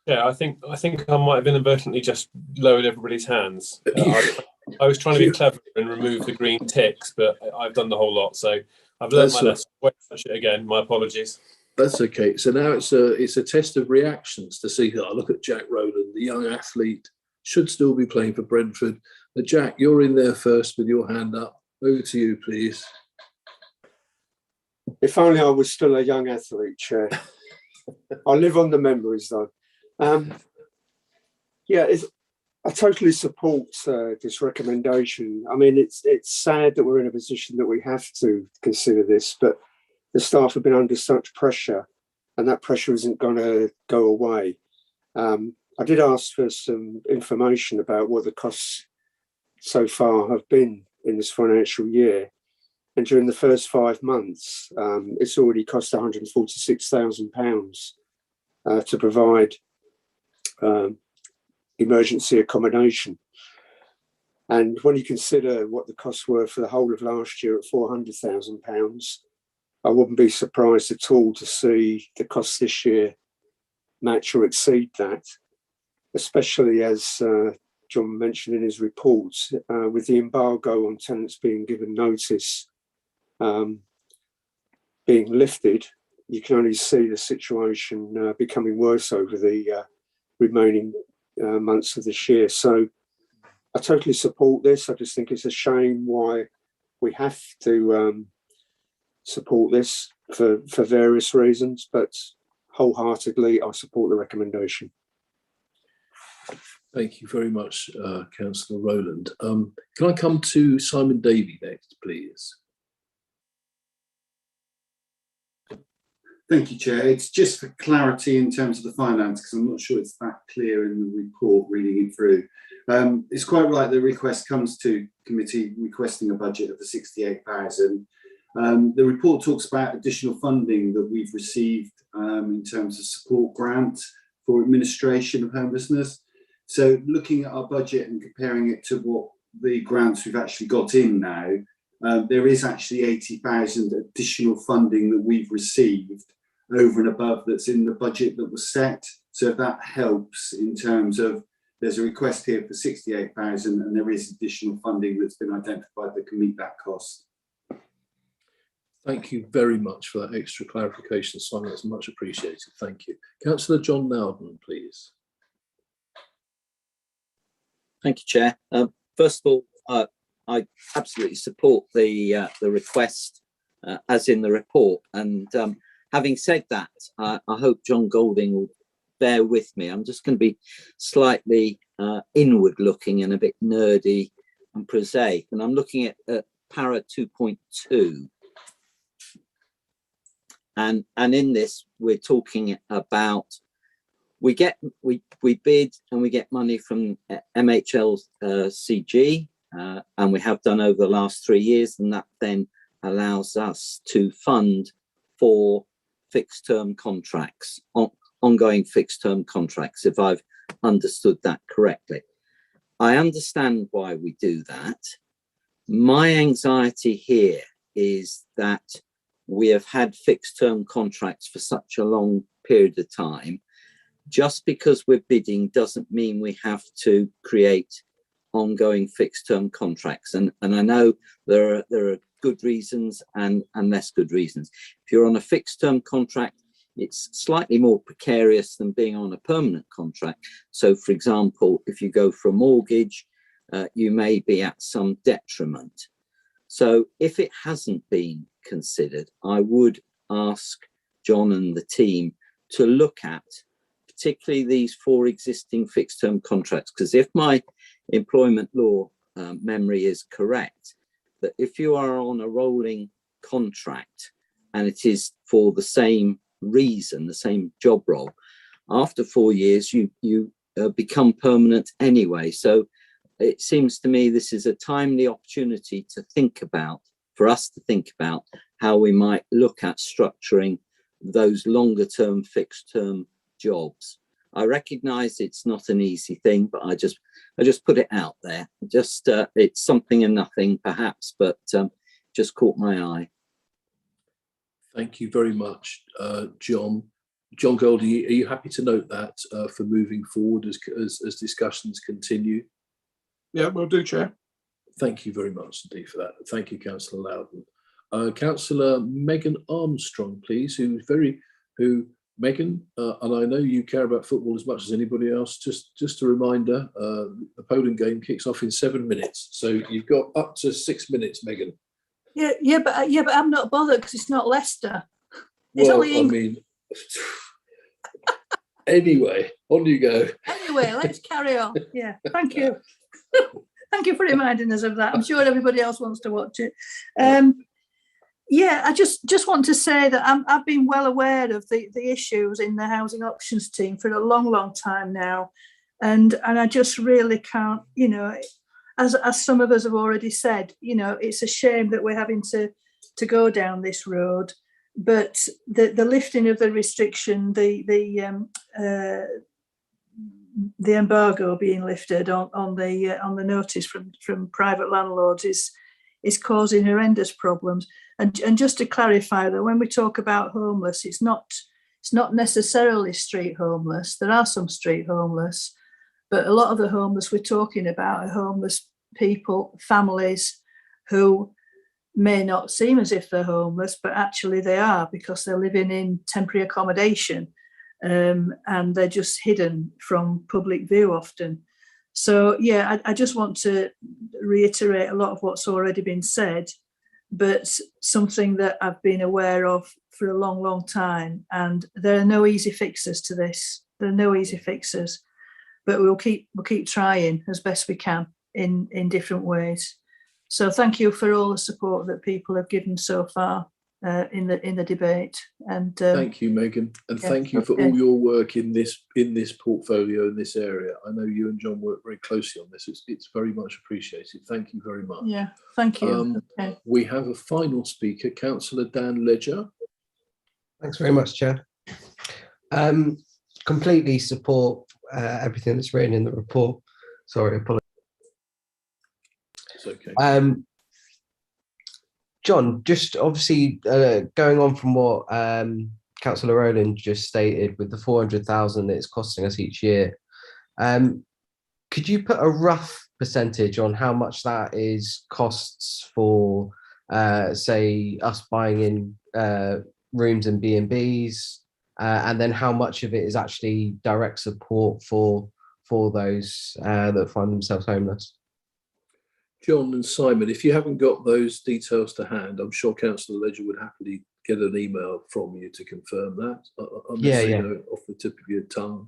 Yeah, I think I might have inadvertently just lowered everybody's hands. I was trying to be clever and remove the green ticks, but I've done the whole lot. So I've learned my lesson. Won't touch it again. My apologies. That's okay. So now it's a test of reactions to see. Oh, look at Jack Rowland, the young athlete, should still be playing for Brentford. But Jack, you're in there first with your hand up. Over to you, please. If only I was still a young athlete, Chair. I live on the memories, though. Yeah, I totally support this recommendation. I mean, it's sad that we're in a position that we have to consider this, but the staff have been under such pressure, and that pressure isn't going to go away. I did ask for some information about what the costs so far have been in this financial year. And during the first 5 months, it's already cost £146,000 to provide emergency accommodation. And when you consider what the costs were for the whole of last year at £400,000, I wouldn't be surprised at all to see the costs this year match or exceed that. especially as John mentioned in his reports, with the embargo on tenants being given notice being lifted, you can only see the situation becoming worse over the remaining months of this year. So I totally support this. I just think it's a shame why we have to support this for various reasons, but wholeheartedly I support the recommendation. Thank you very much, Councillor Rowland. Can I come to Simon Davey next, please? Thank you, Chair. It's just for clarity in terms of the finance, because I'm not sure it's that clear in the report reading it through. It's quite right the request comes to committee requesting a budget of the 68,000. The report talks about additional funding that we've received in terms of support grants for administration of homelessness. So looking at our budget and comparing it to what the grants we've actually got in now, there is actually 80,000 additional funding that we've received over and above that's in the budget that was set. So that helps in terms of there's a request here for 68,000 and there is additional funding that's been identified that can meet that cost. Thank you very much for that extra clarification, Simon. That's much appreciated. Thank you. Councillor John Nowden, please. Thank you, Chair. First of all, I absolutely support the request as in the report. And having said that, I hope John Golding will bear with me. I'm just going to be slightly inward looking and a bit nerdy and prosaic. And I'm looking at para 2.2. And in this, we're talking about we bid and we get money from MHLCG, and we have done over the last 3 years, and that then allows us to fund for fixed term contracts, ongoing fixed term contracts, if I've understood that correctly. I understand why we do that. My anxiety here is that we have had fixed term contracts for such a long period of time. Just because we're bidding doesn't mean we have to create ongoing fixed term contracts. And I know there are good reasons and less good reasons. If you're on a fixed term contract, it's slightly more precarious than being on a permanent contract. So for example, if you go for a mortgage, you may be at some detriment. So if it hasn't been considered, I would ask John and the team to look at particularly these 4 existing fixed term contracts, because if my employment law memory is correct, that if you are on a rolling contract and it is for the same reason, the same job role, after 4 years you become permanent anyway. So it seems to me this is a timely opportunity to think about, for us to think about how we might look at structuring those longer term fixed term jobs. I recognise it's not an easy thing, but I just put it out there. Just it's something and nothing perhaps, but just caught my eye. Thank you very much, John. John Golding, are you happy to note that for moving forward as discussions continue? Yeah, will do, Chair. Thank you very much indeed for that. Thank you, Councillor Loudon. Councillor Megan Armstrong, please, Megan, and I know you care about football as much as anybody else. Just a reminder, the Poland game kicks off in 7 minutes, so you've got up to 6 minutes, Megan. Yeah, but I'm not bothered because it's not Leicester. It's well, only I mean, anyway, on you go. Anyway, let's carry on. Yeah, thank you. Thank you for reminding us of that. I'm sure everybody else wants to watch it. Yeah, I just want to say that I've been well aware of the issues in the housing options team for a long time now, and I just really can't, as some of us have already said, it's a shame that we're having to go down this road, but the lifting of the restriction, the embargo being lifted on the notice from private landlords is causing horrendous problems. And just to clarify that when we talk about homeless, it's not necessarily street homeless. There are some street homeless, But a lot of the homeless we're talking about are homeless people, families who may not seem as if they're homeless, but actually they are, because they're living in temporary accommodation, and they're just hidden from public view often. So yeah, I just want to reiterate a lot of what's already been said, but something that I've been aware of for a long, long time. And there are no easy fixes to this. There are no easy fixes, but we'll keep trying as best we can in different ways. So thank you for all the support that people have given so far in the debate. And thank you, Megan, and yeah, thank you for all your work in this portfolio in this area. I know you and John work very closely on this. It's very much appreciated. Thank you very much. Yeah, thank you. Okay. We have a final speaker, Councillor Dan Ledger. Thanks very much, Chair. Completely support everything that's written in the report. Sorry, apologies. It's okay. John, just obviously going on from what Councillor Rowland just stated with the 400,000 that it's costing us each year, could you put a rough percentage on how much that is costs for, say, us buying in rooms and B&Bs, and then how much of it is actually direct support for those that find themselves homeless? John and Simon, if you haven't got those details to hand, I'm sure Councillor Ledger would happily get an email from you to confirm that. Unless you know off the tip of your tongue.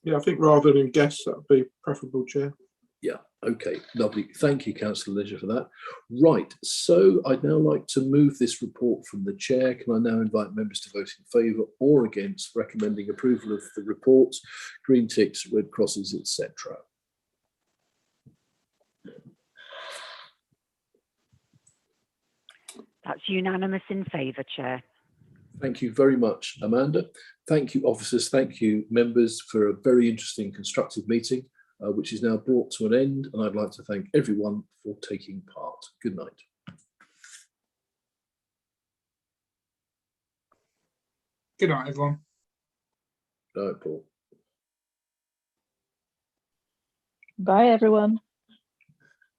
Yeah, I think rather than guess, that would be preferable, Chair. Yeah, okay, lovely. Thank you, Councillor Ledger, for that. Right, so I'd now like to move this report from the Chair. Can I now invite members to vote in favour or against recommending approval of the report? Green ticks, red crosses, etc. That's unanimous in favour, Chair. Thank you very much, Amanda. Thank you, officers. Thank you, members, for a very interesting, constructive meeting, which is now brought to an end. And I'd like to thank everyone for taking part. Good night. Good night, everyone. Good night, Paul. Bye, everyone.